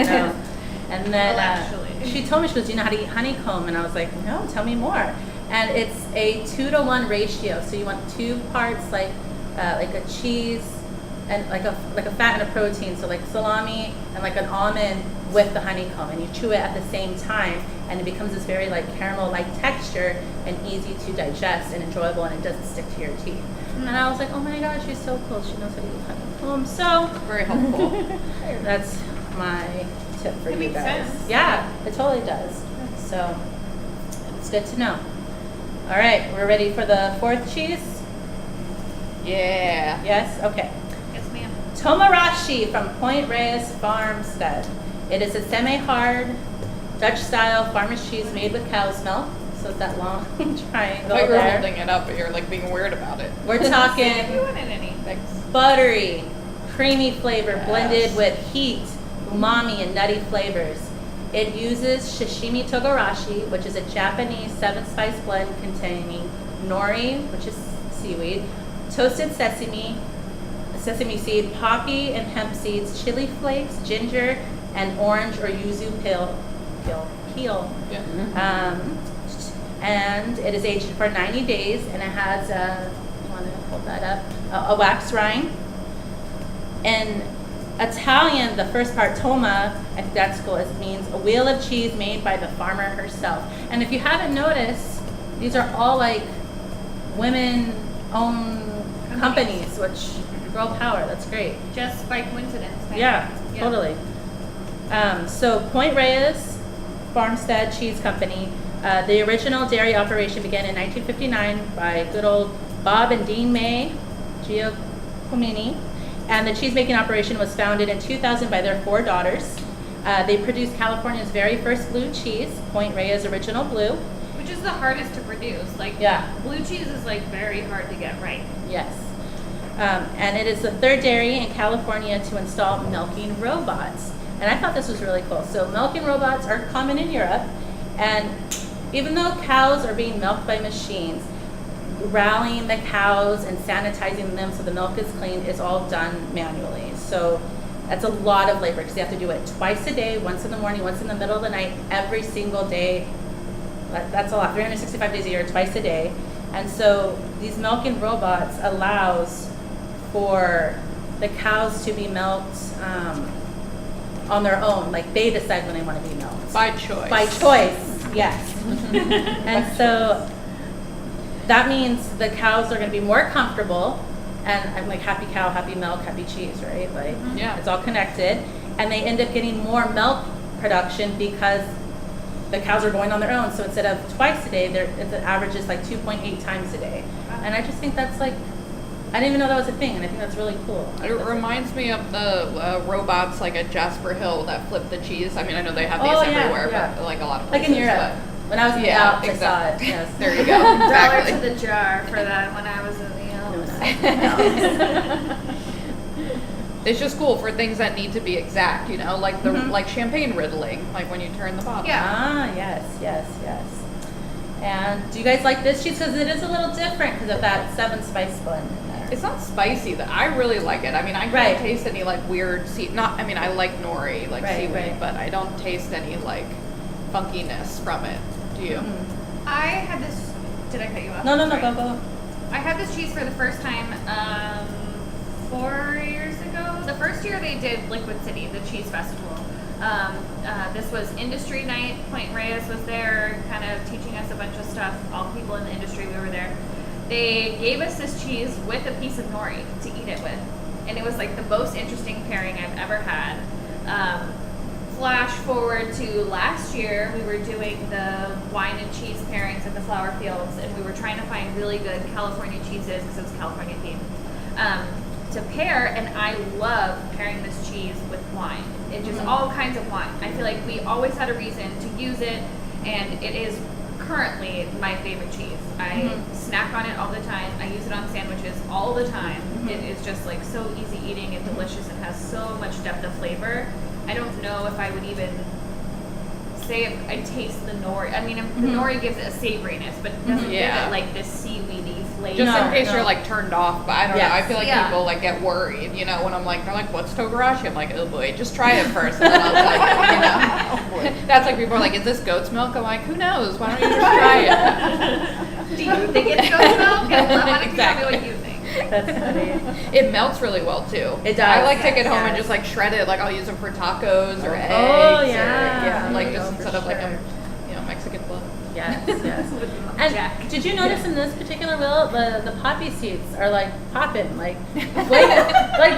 And then Well, actually. she told me, she goes, "Do you know how to eat honeycomb?" And I was like, "No, tell me more." And it's a 2-to-1 ratio. So you want 2 parts like a cheese and like a fat and a protein. So like salami and like an almond with the honeycomb, and you chew it at the same time, and it becomes this very like caramel-like texture and easy to digest and enjoyable, and it doesn't stick to your teeth. And I was like, oh my gosh, she's so cool. She knows how to eat honeycomb. So Very helpful. that's my tip for It you makes guys. sense. Yeah, it totally does. So it's good to know. All right, we're ready for the 4th cheese? Yeah. Yes? Okay. Yes, ma'am. Tomarashi from Point Reyes Farmstead. It is a semi-hard Dutch-style farmer's cheese made with cow's milk. So it's that long triangle I thought you were there. holding it up, but you're like being weird about it. We're If you talking wanted any. Thanks. buttery, creamy flavor Yes. blended with heat, umami, and nutty flavors. It uses sashimi togarashi, which is a Japanese 7-spice blend containing nori, which is seaweed, toasted sesame seed, poppy and hemp seeds, chili flakes, ginger, and orange or yuzu peel. Yeah. And it is aged for 90 days, and it has you want to hold that up, a wax rind. In Italian, the first part, toma, I think that's cool, it means a wheel of cheese made by the farmer herself. And if you haven't noticed, these are all like women-owned companies, which girl power, that's great. Just by coincidence. maybe. Yeah, totally. So Point Reyes Farmstead Cheese Company, the original dairy operation began in 1959 by good old Bob and Dean May Giacomini, and the cheese making operation was founded in 2000 by their 4 daughters. They produced California's very first blue cheese, Point Reyes Original Blue. Which is the hardest to produce. Like, Yeah. blue cheese is like very hard to get right. Yes. And it is the 3rd dairy in California to install milking robots. And I thought this was really cool. So milking robots are common in Europe, and even though cows are being milked by machines, rallying the cows and sanitizing them so the milk is clean is all done manually. So that's a lot of labor because you have to do it twice a day, once in the morning, once in the middle of the night, every single day. That's a lot, 365 days a year, twice a day. And so these milking robots allows for the cows to be milked on their own. Like they decide when they want to be milked. By choice. By choice, yes. And so that means the cows are going to be more comfortable, and I'm like happy cow, happy milk, happy cheese, right? Like Yeah. it's all connected, and they end up getting more milk production because the cows are going on their own. So instead of twice a day, it averages like 2.8 times a day. And I just think that's like, I didn't even know that was a thing, and I think that's really cool. It reminds me of the robots like at Jasper Hill that flip the cheese. I mean, I know they have these Oh, yeah, everywhere, yeah. but like a lot of Like places. in Europe. When I was in the Yeah, Alps, exactly. I saw it. Yes. There you go. $1 Exactly. to the jar for that when I was in the Alps. It's just cool for things that need to be exact, you know, like the Mhm. like champagne riddling, like when you turn the bottle. Yeah. Ah, yes. And do you guys like this cheese? Because it is a little different because of that 7-spice blend in there. It's not spicy. That I really like it. I mean, I can't Right. taste any like weird not. I mean, I like nori, like Right, seaweed, right. but I don't taste any like funkiness from it. Do you? Mhm. I had this. Did I cut you off? No, Sorry. go. I had this cheese for the first time 4 years ago. The first year they did Liquid City, the cheese festival. This was industry night. Point Reyes was there, kind of teaching us a bunch of stuff. All people in the industry, we were there. They gave us this cheese with a piece of nori to eat it with, and it was like the most interesting pairing I've ever had. flash forward to last year, we were doing the wine and cheese pairings at the flower fields, and we were trying to find really good California cheeses because it's California themed to pair. And I love pairing this cheese with wine. It just all kinds of wine. I feel like we always had a reason to use it, and it is currently my favorite cheese. I snack on it all the time. I use it on sandwiches all the time. It is just like so easy eating and delicious and has so much depth of flavor. I don't know if I would even say if I taste the nori. I mean, the nori gives it a savoriness, but it doesn't give it like this seaweedy flavor. Just in case you're like turned off, but I don't know. I feel like Yeah. people like get worried, you know, when I'm like, they're like, what's togarashi? I'm like, oh boy, just try it first, and then I'll tell you, you know. That's like people are like, is this goat's milk? I'm like, who knows? Why don't you just try it? Do you think it's goat's milk? I want to tell me what you think. That's funny. It melts really well too. It does. I like to get home and Yes. just like shred it. Like I'll use them for tacos or eggs. Oh, or, yeah. like There you just go, instead for of like sure. a, you know, Mexican blood. Yes, yes. With Jack. And did you notice in this particular wheel, the poppy seeds are like popping, like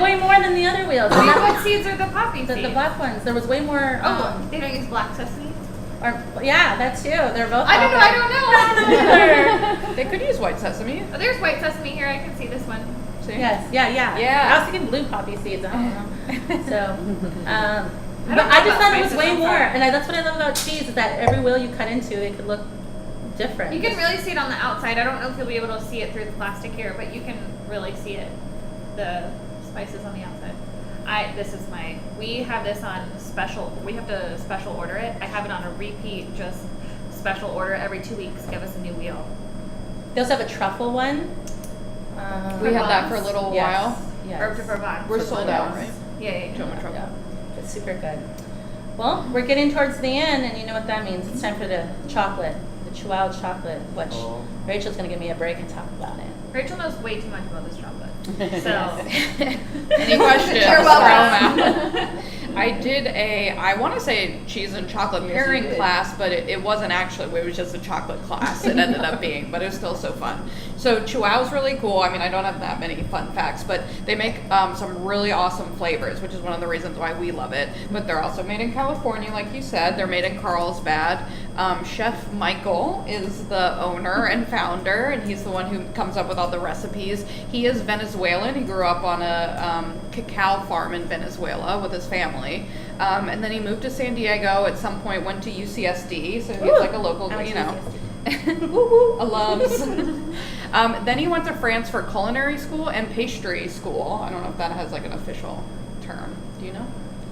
way more than the other wheels. Wait, what seeds are the poppy seeds? The black ones. There was way more. They don't use black sesame? Or, yeah, that too. They're both. I don't know. I don't know. They could use white sesame. Oh, there's white sesame here. I can see this one. See? Yes, yeah. Yeah. I was thinking blue poppy seeds. I don't know. So, but know I just about thought it was spices, way I'm more, sorry. and that's what I love about cheese is that every wheel you cut into, it could look different. You can really see it on the outside. I don't know if you'll be able to see it through the plastic here, but you can really see it. The spices on the outside. We have this on special. We have to special order it. I have it on a repeat, just special order every 2 weeks. Give us a new wheel. They also have a truffle one. We had that for a little while. Yes. Herb de Provence. We're sold out, right? Yeah. German truffle. Yeah, it's super good. Well, we're getting towards the end, and you know what that means. It's time for the chocolate, the Chihuahua chocolate, which Rachel's going to give me a break and talk about it. Rachel knows way too much about this chocolate. So Any questions? You're welcome. Throw 'em out. I did I want to say cheese and chocolate Yes, pairing you did. class, but it wasn't actually. It was just a chocolate class. It ended up being, but it was still so fun. So Chihuahua's really cool. I mean, I don't have that many fun facts, but they make some really awesome flavors, which is one of the reasons why we love it. But they're also made in California, like you said. They're made in Carlsbad. Chef Michael is the owner and founder, and he's the one who comes up with all the recipes. He is Venezuelan. He grew up on a cacao farm in Venezuela with his family. And then he moved to San Diego at some point, went to UCSD, so he's like a local, I you went know. to Woo-hoo, alums. Then he went to France for culinary school and pastry school. I don't know if that has like an official term. Do you know?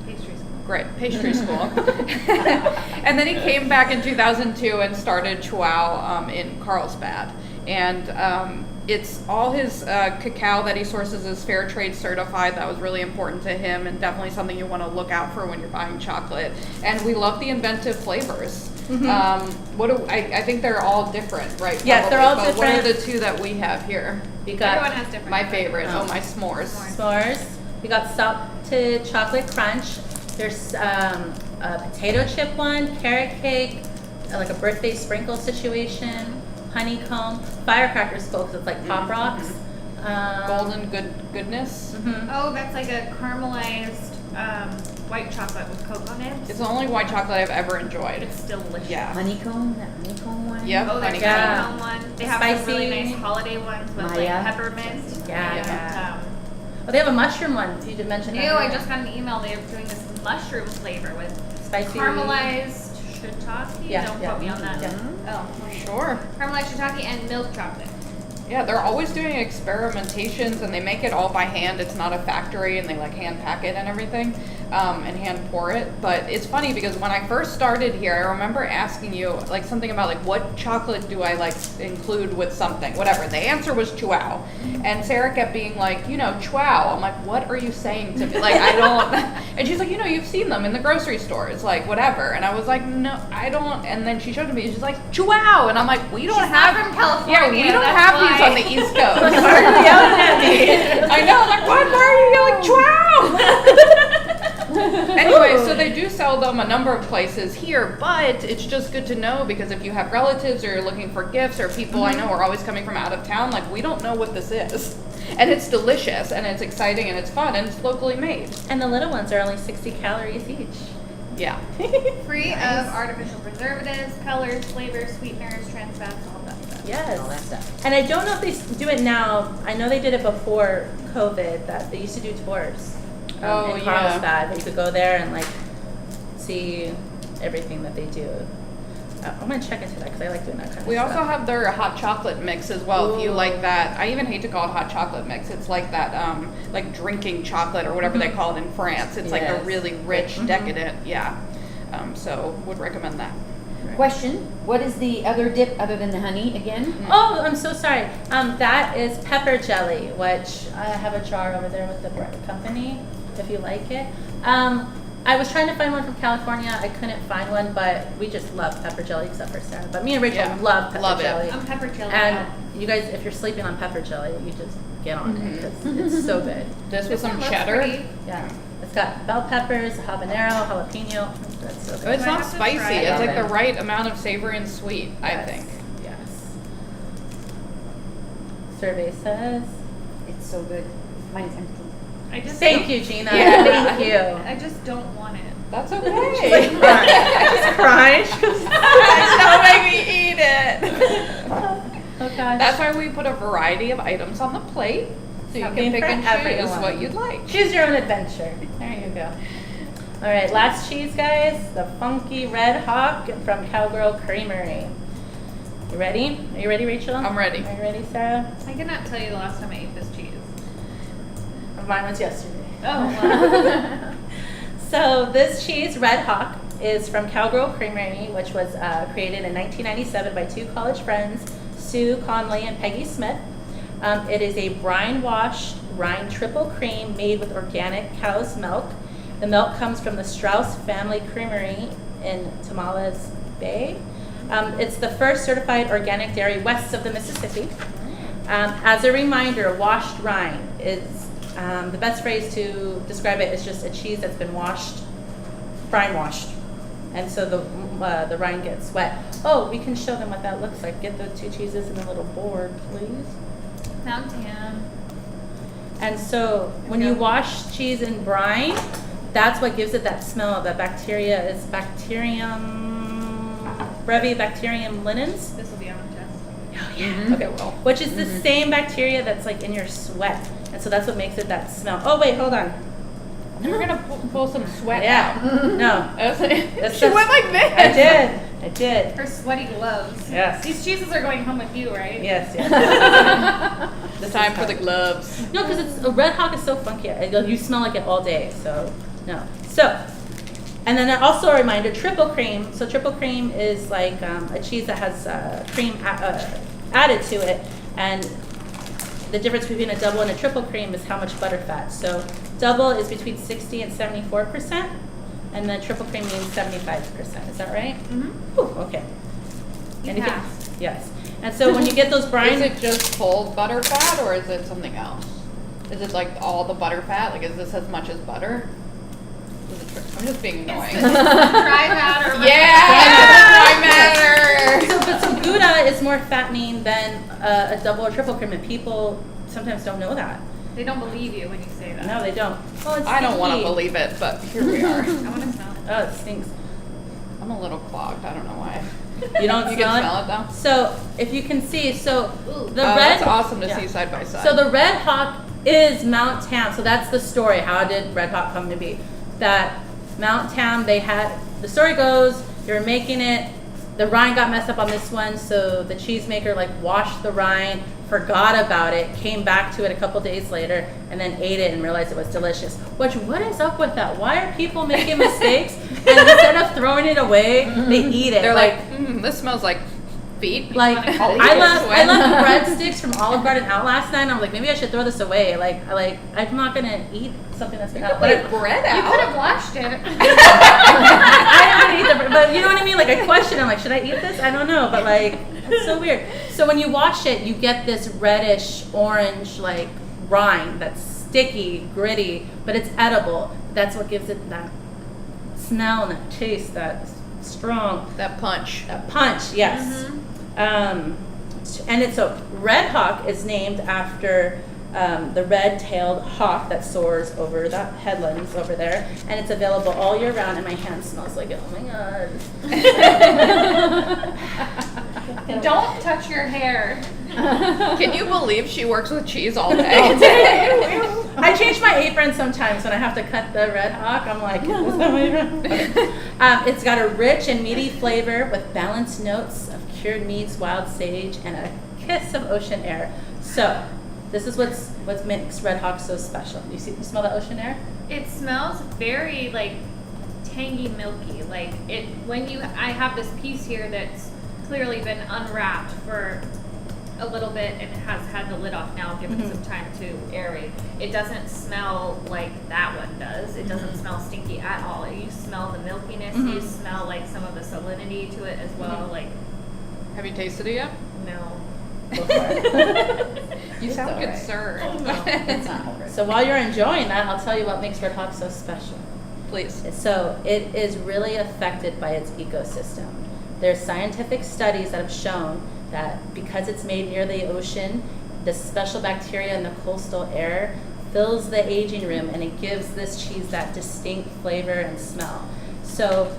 pastry school. Great, pastry school. And then he came back in 2002 and started Chihuahua in Carlsbad. And it's all his cacao that he sources is fair trade certified. That was really important to him and definitely something you want to look out for when you're buying chocolate. And we love the inventive flavors. I think they're all different, right? Yes, they're all but What are different. the two that we have here? We Everyone got has different. My favorite. Oh. My s'mores. s'mores. We got salted chocolate crunch. There's a potato chip one, carrot cake, like a birthday sprinkle situation, honeycomb, firecrackers folks. It's like pop rocks. Golden goodness. Oh, that's like a caramelized white chocolate with cocoa nibs. It's the only white chocolate I've ever enjoyed. It's delicious. Yeah. Honeycomb, that honeycomb one. Yep. Oh, there's honeycomb. a Yeah. honeycomb one. They have some really Spicy. nice holiday ones with Maya. like peppermint. Yeah. Oh, they have a mushroom one. You did mention that. Ew, I just got an email. They're doing this mushroom flavor with Spicy. caramelized shiitake. Yeah, Don't yeah. quote me on that. Yeah. Oh, Sure. caramelized shiitake and milk chocolate. Yeah, they're always doing experimentations and they make it all by hand. It's not a factory and they like hand pack it and everything and hand pour it. But it's funny because when I first started here, I remember asking you like something about like what chocolate do I like include with something, whatever. The answer was Chihuahua. And Sarah kept being like, you know, Chihuahua. I'm like, what are you saying to me? Like, I don't. And she's like, you know, you've seen them in the grocery stores, like whatever. And I was like, no, I don't. And then she showed it to me. She's like, Chihuahua. And I'm like, we don't She's have. not from California. Yeah, we don't that's have why. these on the East Coast. Why are you yelling at me? I know, I'm like, what? Why are you yelling Chihuahua? Anyway, so they do sell them a number of places here, but it's just good to know because if you have relatives or you're looking for gifts or people I know are always coming from out of town, like we don't know what this is. And it's delicious and it's exciting and it's fun and it's locally made. And the little ones are only 60 calories each. Yeah. Free Nice. of artificial preservatives, colors, flavors, sweeteners, trans fats, all that stuff. Yes. All that stuff. And I don't know if they do it now. I know they did it before COVID, that they used to do tours in yeah. Carlsbad, that you could go there and like see everything that they do. I'm gonna check into that because I like doing that kind of We stuff. also have their hot chocolate mix as well. If you Ooh. like that, I even hate to call it hot chocolate mix. It's like that, like drinking chocolate or whatever they call it in France. It's like a Yes. really rich, decadent, yeah. So would recommend that. Question: what is the other dip other than the honey again? Oh, I'm so sorry. That is pepper jelly, which I have a jar over there with the company, if you like it. I was trying to find one from California. I couldn't find one, but we just love pepper jelly, except for Sarah. But me and Rachel Yeah, love pepper love it. jelly. I'm pepper jelly. And you guys, if you're sleeping on pepper jelly, you just get on it because it's so good. This with This some one looks cheddar. pretty. Yeah, it's got bell peppers, habanero, jalapeno. That's so But good. it's I not have to spicy. try It's it. like the right amount of savory and sweet, I Yes, think. Yes. Survey says. It's so good. Mine is empty. I just Thank you, Gina. Yeah. Thank you. I just don't want it. That's She's okay. like crying. She's crying. Don't make me eat it. Oh gosh. That's why we put a variety of items on the plate, so you Something can pick for and choose everyone. what you'd like. Choose your own adventure. There you go. All right, last cheese, guys. The Funky Red Hawk from Cowgirl Creamery. You ready? Are you ready, Rachel? I'm ready. Are you ready, Sarah? I cannot tell you the last time I ate this cheese. Mine was yesterday. Oh, wow. So this cheese, Red Hawk, is from Cowgirl Creamery, which was created in 1997 by two college friends, Sue Conley and Peggy Smith. It is a brine-washed rind triple cream made with organic cow's milk. The milk comes from the Strauss Family Creamery in Tamales Bay. It's the first certified organic dairy west of the Mississippi. As a reminder, washed rind is the best phrase to describe it is just a cheese that's been washed, brine washed, and so the rind gets wet. Oh, we can show them what that looks like. Get the two cheeses in a little board, please. Mountain. And so when you wash cheese in brine, that's what gives it that smell. The bacteria is Brevibacterium linens. This will be on the chest. Oh yeah. Okay, well, which is the same bacteria that's like in your sweat, and so that's what makes it that smell. Oh wait, hold on. You're gonna pull some sweat Yeah. out. No. She She went like this. I did. Her sweaty gloves. Yes. These cheeses are going home with you, right? Yes, yes. It's time for the gloves. No, because it's a Red Hawk is so funky. You smell like it all day. So no. So, and then also a reminder: triple cream. So triple cream is like a cheese that has cream added to it, and the difference between a double and a triple cream is how much butter fat. So double is between 60 and 74%, and then triple cream means 75%. Is that right? Mm-hmm. Ooh, okay. You And passed. yes. And so when you get those brine, Is it just full butter fat or is it something else? Is it like all the butter fat? Like, is this as much as butter? I'm just being annoying. Dry matter. Yeah, matter. so Gouda is more fattening than a double or triple cream, and people sometimes don't know that. They don't believe you when you say that. No, they don't. Well, it's I don't want to sticky. believe it, but here we are. I want to smell it. Oh, it stinks. I'm a little clogged. I don't know why. You don't You smell can it? smell it though. So if you can see, so the Oh, red. that's awesome to yeah. see side by side. So the Red Hawk is Mount Tam. So that's the story. How did Red Hawk come to be? That Mount Tam, they had, the story goes, they were making it, the rind got messed up on this one, so the cheesemaker like washed the rind, forgot about it, came back to it a couple days later, and then ate it and realized it was delicious. What is up with that? Why are people making mistakes and instead of throwing it away, they eat it? They're like, this smells like feet. Like I'll eat I it. left breadsticks from Olive Garden out last night, and I was like, maybe I should throw this away. I'm not gonna eat something that's been out. Put bread You could out. have washed it. I don't eat the bread, but you know what I mean. Like I question, I'm like, should I eat this? I don't know, but like it's so weird. So when you wash it, you get this reddish orange like rind that's sticky, gritty, but it's edible. That's what gives it that smell and that taste, that strong. That punch. Punch, yes. And it's so Red Hawk is named after the red-tailed hawk that soars over the headlands over there, and it's available all year round. And my hand smells like it. Oh my god! Don't touch your hair. Can you believe she works with cheese all day? I change my apron sometimes when I have to cut the red hawk. I'm like, is that my apron? It's got a rich and meaty flavor with balanced notes of cured meats, wild sage, and a kiss of ocean air. So, this is what makes Red Hawk so special. You smell the ocean air? It smells very like tangy, milky. Like I have this piece here that's clearly been unwrapped for a little bit and it has had the lid off now, given some time to aerate. It doesn't smell like that one does. It doesn't smell stinky at all. You smell the milkiness. You smell like some of the salinity to it as well. Like, have you tasted it yet? no. You sound concerned. It's not horrible. So while you're enjoying that, I'll tell you what makes Red Hawk so special. Please. So it is really affected by its ecosystem. There's scientific studies that have shown that because it's made near the ocean, the special bacteria in the coastal air fills the aging room and it gives this cheese that distinct flavor and smell. So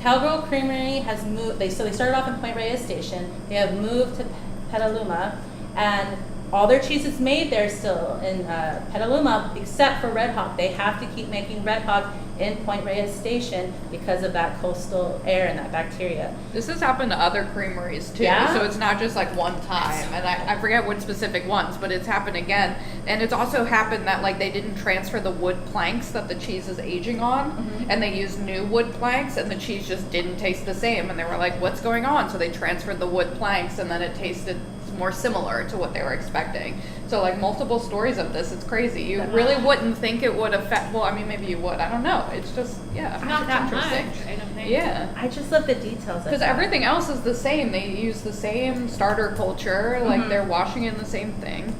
Cowgirl Creamery has moved, they started off in Point Reyes Station, they have moved to Petaluma, and all their cheese is made there still in Petaluma, except for Red Hawk. They have to keep making Red Hawk in Point Reyes Station because of that coastal air and that bacteria. This has happened to other creameries too, Yeah? so it's not just like one time, and I forget what specific ones, but it's happened again. And it's also happened that like they didn't transfer the wood planks that the cheese is aging on, and they used new wood planks, and the cheese just didn't taste the same, and they were like, what's going on? So they transferred the wood planks, and then it tasted more similar to what they were expecting. So like multiple stories of this, it's crazy. You really wouldn't think it would affect, well, I mean, maybe you would, I don't know. It's just, yeah, Not it's that interesting. much, I don't think. Yeah. I just love the details of Because that. everything else is the same. They use the same starter culture, like they're washing in the same thing.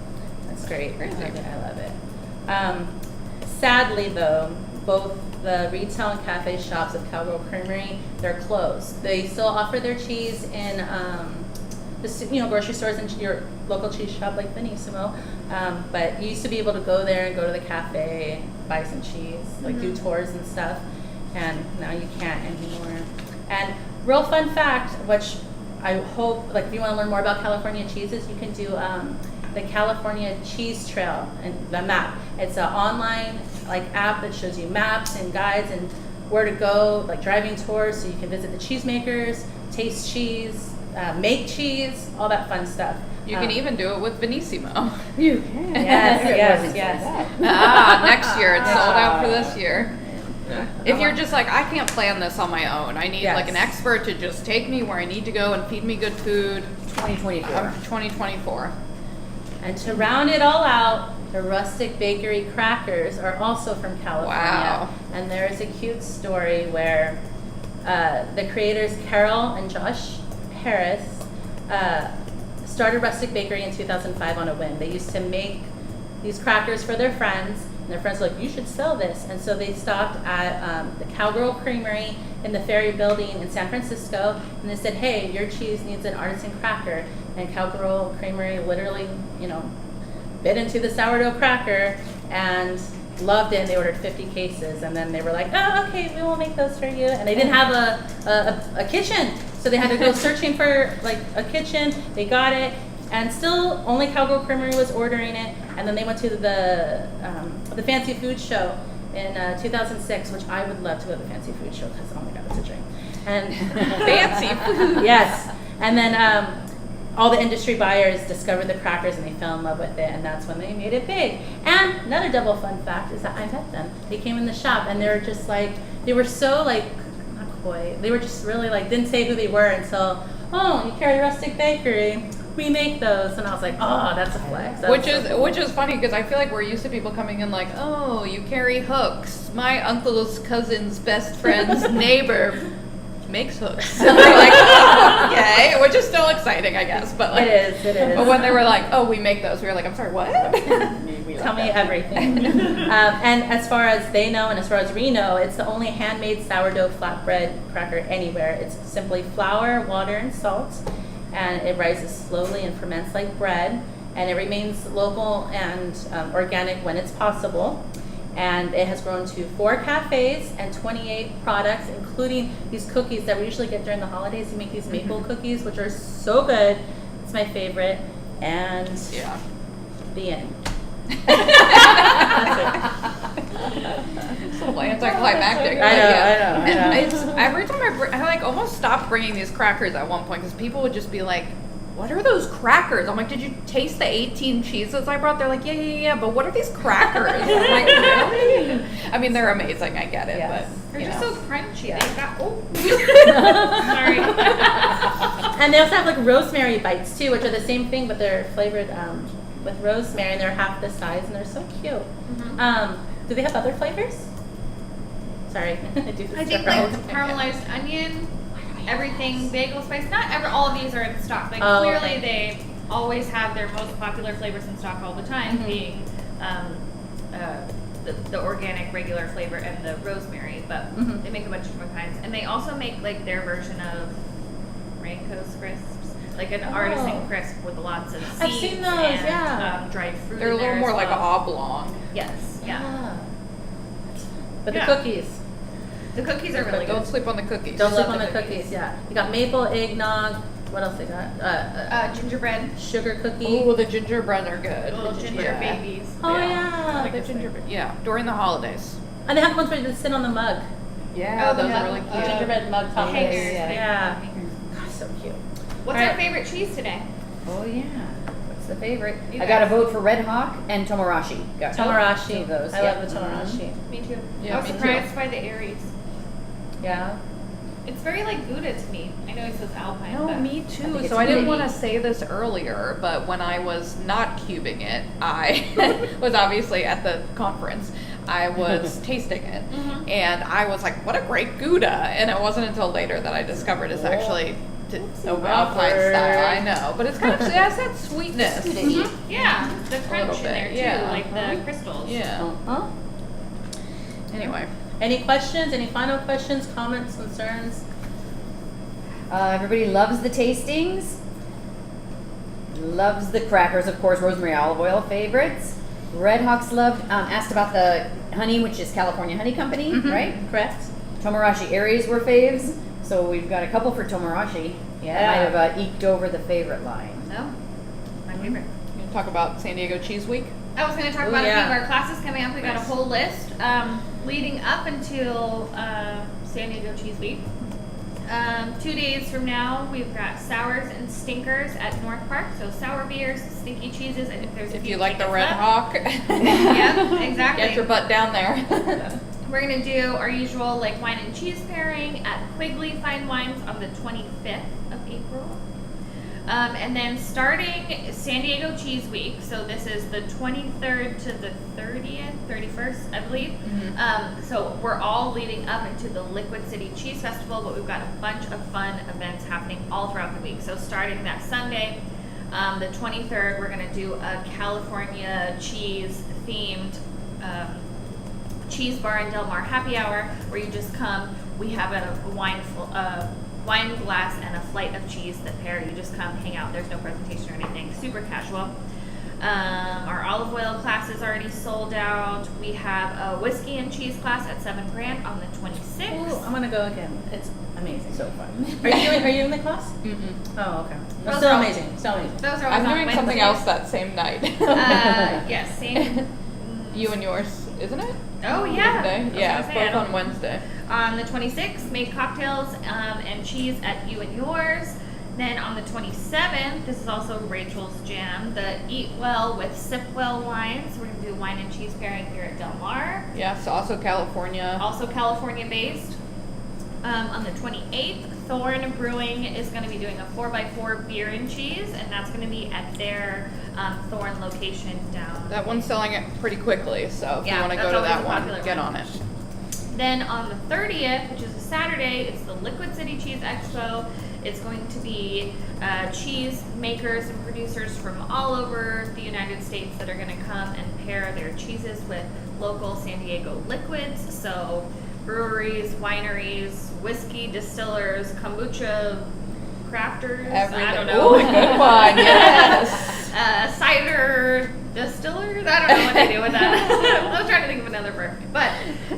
That's great. Crazy. I love it. Sadly, though, both the retail and cafe shops of Cowgirl Creamery, they're closed. They still offer their cheese in grocery stores and your local cheese shop like Benissimo. But you used to be able to go there and go to the cafe, buy some cheese, like do tours and stuff. And now you can't anymore. And real fun fact, which I hope, like if you want to learn more about California cheeses, you can do the California Cheese Trail and the map. It's an online app that shows you maps and guides and where to go, like driving tours, so you can visit the cheesemakers, taste cheese, make cheese, all that fun stuff. You can even do it with Benissimo. You can. Yes. Next year. It's sold out for this year. If you're just like, I can't plan this on my own. I need like an expert to just take me where I need to go and feed me good food. 2024. 2024. And to round it all out, the Rustic Bakery crackers are also from California. Wow. And there is a cute story where the creators Carol and Josh Harris started Rustic Bakery in 2005 on a whim. They used to make these crackers for their friends, and their friends were like, you should sell this. And so they stopped at the Cowgirl Creamery in the Ferry Building in San Francisco, and they said, hey, your cheese needs an artisan cracker. And Cowgirl Creamery literally, bit into the sourdough cracker and loved it. They ordered 50 cases, and then they were like, oh, okay, we will make those for you. And they didn't have a kitchen, so they had to go searching for a kitchen. They got it, and still only Cowgirl Creamery was ordering it. And then they went to the Fancy Food Show in 2006, which I would love to go to the Fancy Food Show because, oh my God, it's a dream. And Fancy food. Yes. And then all the industry buyers discovered the crackers and they fell in love with it, and that's when they made it big. And another double fun fact is that I met them. They came in the shop and they were just they were so not coy. They were just really didn't say who they were until, oh, you carry Rustic Bakery. We make those. And I was like, oh, that's a flex. Which is funny because I feel like we're used to people coming in like, oh, you carry hooks. My uncle's cousin's best friend's neighbor makes hooks. And we're like, oh, okay, which is still exciting, I guess. But it is. But when they were like, oh, we make those, we were like, I'm sorry, what? Tell me everything. And as far as they know, and as far as we know, it's the only handmade sourdough flatbread cracker anywhere. It's simply flour, water, and salt, and it rises slowly and ferments like bread. and it remains local and organic when it's possible. And it has grown to 4 cafes and 28 products, including these cookies that we usually get during the holidays. You make these maple cookies, which are so good. It's my favorite. And Yeah. the end. It's a little anticlimactic. I know. It's, every time I like almost stopped bringing these crackers at one point because people would just be like, "What are those crackers?" I'm like, "Did you taste the 18 cheeses I brought?" They're like, "Yeah, but what are these crackers?" I'm like, "Really?" I mean, they're amazing. I get it, Yes. but They're you just know. so crunchy. Yeah. They've got sorry. And they also have like rosemary bites too, which are the same thing, but they're flavored with rosemary, and they're half the size, and they're so cute. Do they have other flavors? Sorry, I do this I think all like the time. caramelized onion, everything, bagel spice. Not all of these are in stock. Like Oh, clearly okay. they always have their most popular flavors in stock all the time, Mhm. being the organic regular flavor and the rosemary. But Mhm. they make a bunch of different kinds, and they also make like their version of Rainco's crisps, like an artisan crisp with lots of seeds I've seen those, and yeah. dried fruit. They're a in there little more as like well. oblong. Yes, yeah. But Yeah. the cookies. The cookies are really Don't good. sleep on the cookies. Don't sleep love on the the cookies. cookies. Yeah. You got maple eggnog. What else they got? Gingerbread, Sugar cookie. Ooh, the gingerbread are good. little ginger Yeah. babies. Oh Yeah. yeah. Like the gingerbread. Yeah, during the holidays. And they have ones where you just sit on the mug. Yeah, Oh, those yeah. are really The cute. gingerbread mug toppers. Hangers. Yeah. God, so cute. What's All our right. favorite cheese today? Oh yeah. What's the favorite? You I got a guys. vote for Red Hawk and Tomarashi. Got two Tomarashi. of those. I yeah. love the Tomarashi. Me too. Yeah, I was me too. surprised by the Aries. Yeah. It's very like Gouda to me. I know it says Alpine. No, but me I too. think So it's I didn't really- want to say this earlier, but when I was not cubing it, I was obviously at the conference. I was tasting it, Mhm. and I was like, "What a great Gouda!" And it wasn't until later that I discovered it's actually Alpine awkward. style. I know, but it's kind of it has that sweetness. Yeah, the crunch little in bit, there too, yeah. like the crystals. Yeah. Uh-huh. Anyway, Any questions? Any final questions, comments, concerns? Everybody loves the tastings. Loves the crackers, of course. Rosemary olive oil favorites. Red Hawks loved. Asked about the honey, which is California Honey Company, Mhm. right? Correct. Tomarashi Aries were faves, so we've got a couple for Tomarashi. Yeah. That might have eked over the favorite line. No, my favorite. you want to talk about San Diego Cheese Week? I was going to talk Ooh, about a yeah. few of our classes coming up. We got a Nice. whole list leading up until San Diego Cheese Week. 2 days from now, we've got Sours and Stinkers at North Park. So sour beers, stinky cheeses, and if there's a If few you like the tickets Red left- Hawk, Yeah, exactly. get your butt down there. We're gonna do our usual like wine and cheese pairing at Quigley Fine Wines on the 25th of April. And then starting San Diego Cheese Week, so this is the 23rd to the 31st, I believe. So we're all leading up into the Liquid City Cheese Festival, but we've got a bunch of fun events happening all throughout the week. So starting that Sunday, the 23rd, we're gonna do a California cheese themed cheese bar in Del Mar happy hour, where you just come. We have a wine glass and a flight of cheese that pair. You just come, hang out. There's no presentation or anything. Super casual. Our olive oil class is already sold out. We have a whiskey and cheese class at $7 grand on the 26th. Ooh, I'm gonna go again. It's amazing. So fun. Are you in the class? Mm-mm. Oh, okay. Those Still are all- amazing. Still amazing. Those are I'm always on doing something Wednesdays. else that same night. Yes, same. You and yours, isn't it? Oh yeah. Wednesday? I was Yeah, gonna say, I both don't- on Wednesday. On the 26th, make cocktails and cheese at You and Yours. Then on the 27th, this is also Rachel's jam, the Eat Well with Sip Well wines. We're going to do wine and cheese pairing here at Del Mar. Yes, also California. Also California based. On the 28th, Thorn Brewing is going to be doing a 4x4 beer and cheese, and that's going to be at their Thorn location down. That one's selling it pretty quickly, so if Yeah, you want to that's go to always that a one, popular get one. on it. Then on the 30th, which is a Saturday, it's the Liquid City Cheese Expo. It's going to be cheese makers and producers from all over the United States that are going to come and pair their cheeses with local San Diego liquids. So breweries, wineries, whiskey distillers, kombucha crafters. Everything. I don't know. Ooh, good one. Yes. cider distillers. I don't know what they do with that. I was trying to think of another word. But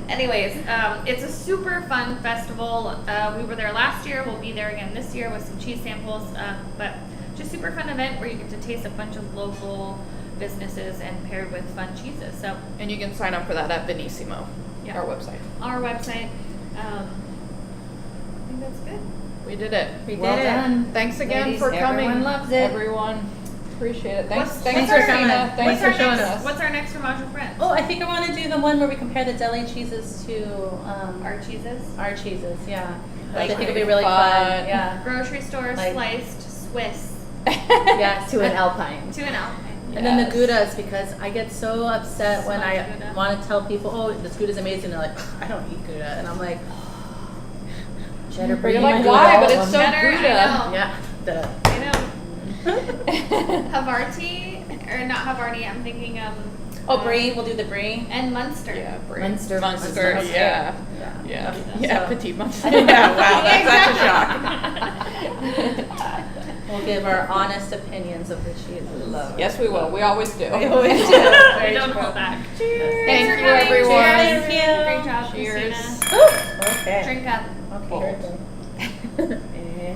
anyways, it's a super fun festival. We were there last year. We'll be there again this year with some cheese samples. But just super fun event where you get to taste a bunch of local businesses and paired with fun cheeses. So And you can sign up for that at Benissimo, Yeah. our website. our website. I think that's good. We did it. We Well did it. done. Thanks again Ladies, for coming. everyone loves it. Everyone. Appreciate it. Thanks, What's- thanks what's for our- coming. Thanks Thanks for for showing showing us. us. What's our next Fromage friend? Oh, I think I want to do the one where we compare the deli cheeses to Our cheeses. our cheeses. Yeah, That's I think it'll be pretty really fun. fun. Yeah. Grocery store Like- sliced Swiss Yes. To an Alpine. to an Alpine. And then the Yes. Goudas, because I get so upset when Smoked I Gouda. want to tell people, oh, this Gouda's amazing. They're like, I don't eat Gouda. And I'm like, Cheddar You're brie. like, Gouda, why? all But of it's them. so Cheddar, Gouda. I know. yeah, duh. I know. Havarti, or not Havarti, I'm thinking Oh, brie, we'll do the brie. and Munster. Yeah, brie. Munster. Munster, Munster. yeah. Yeah. Yeah. So- Yeah, petite Munster. I didn't know. Wow, that's such a shock. We'll give our honest opinions of the cheeses. Yes, we will. We always do. We always do. We Very don't true. hold back. Thank Thanks for you, coming. everyone. Cheers. Thank you. Great job, Cheers. Christina. Okay. Drink up. Okay.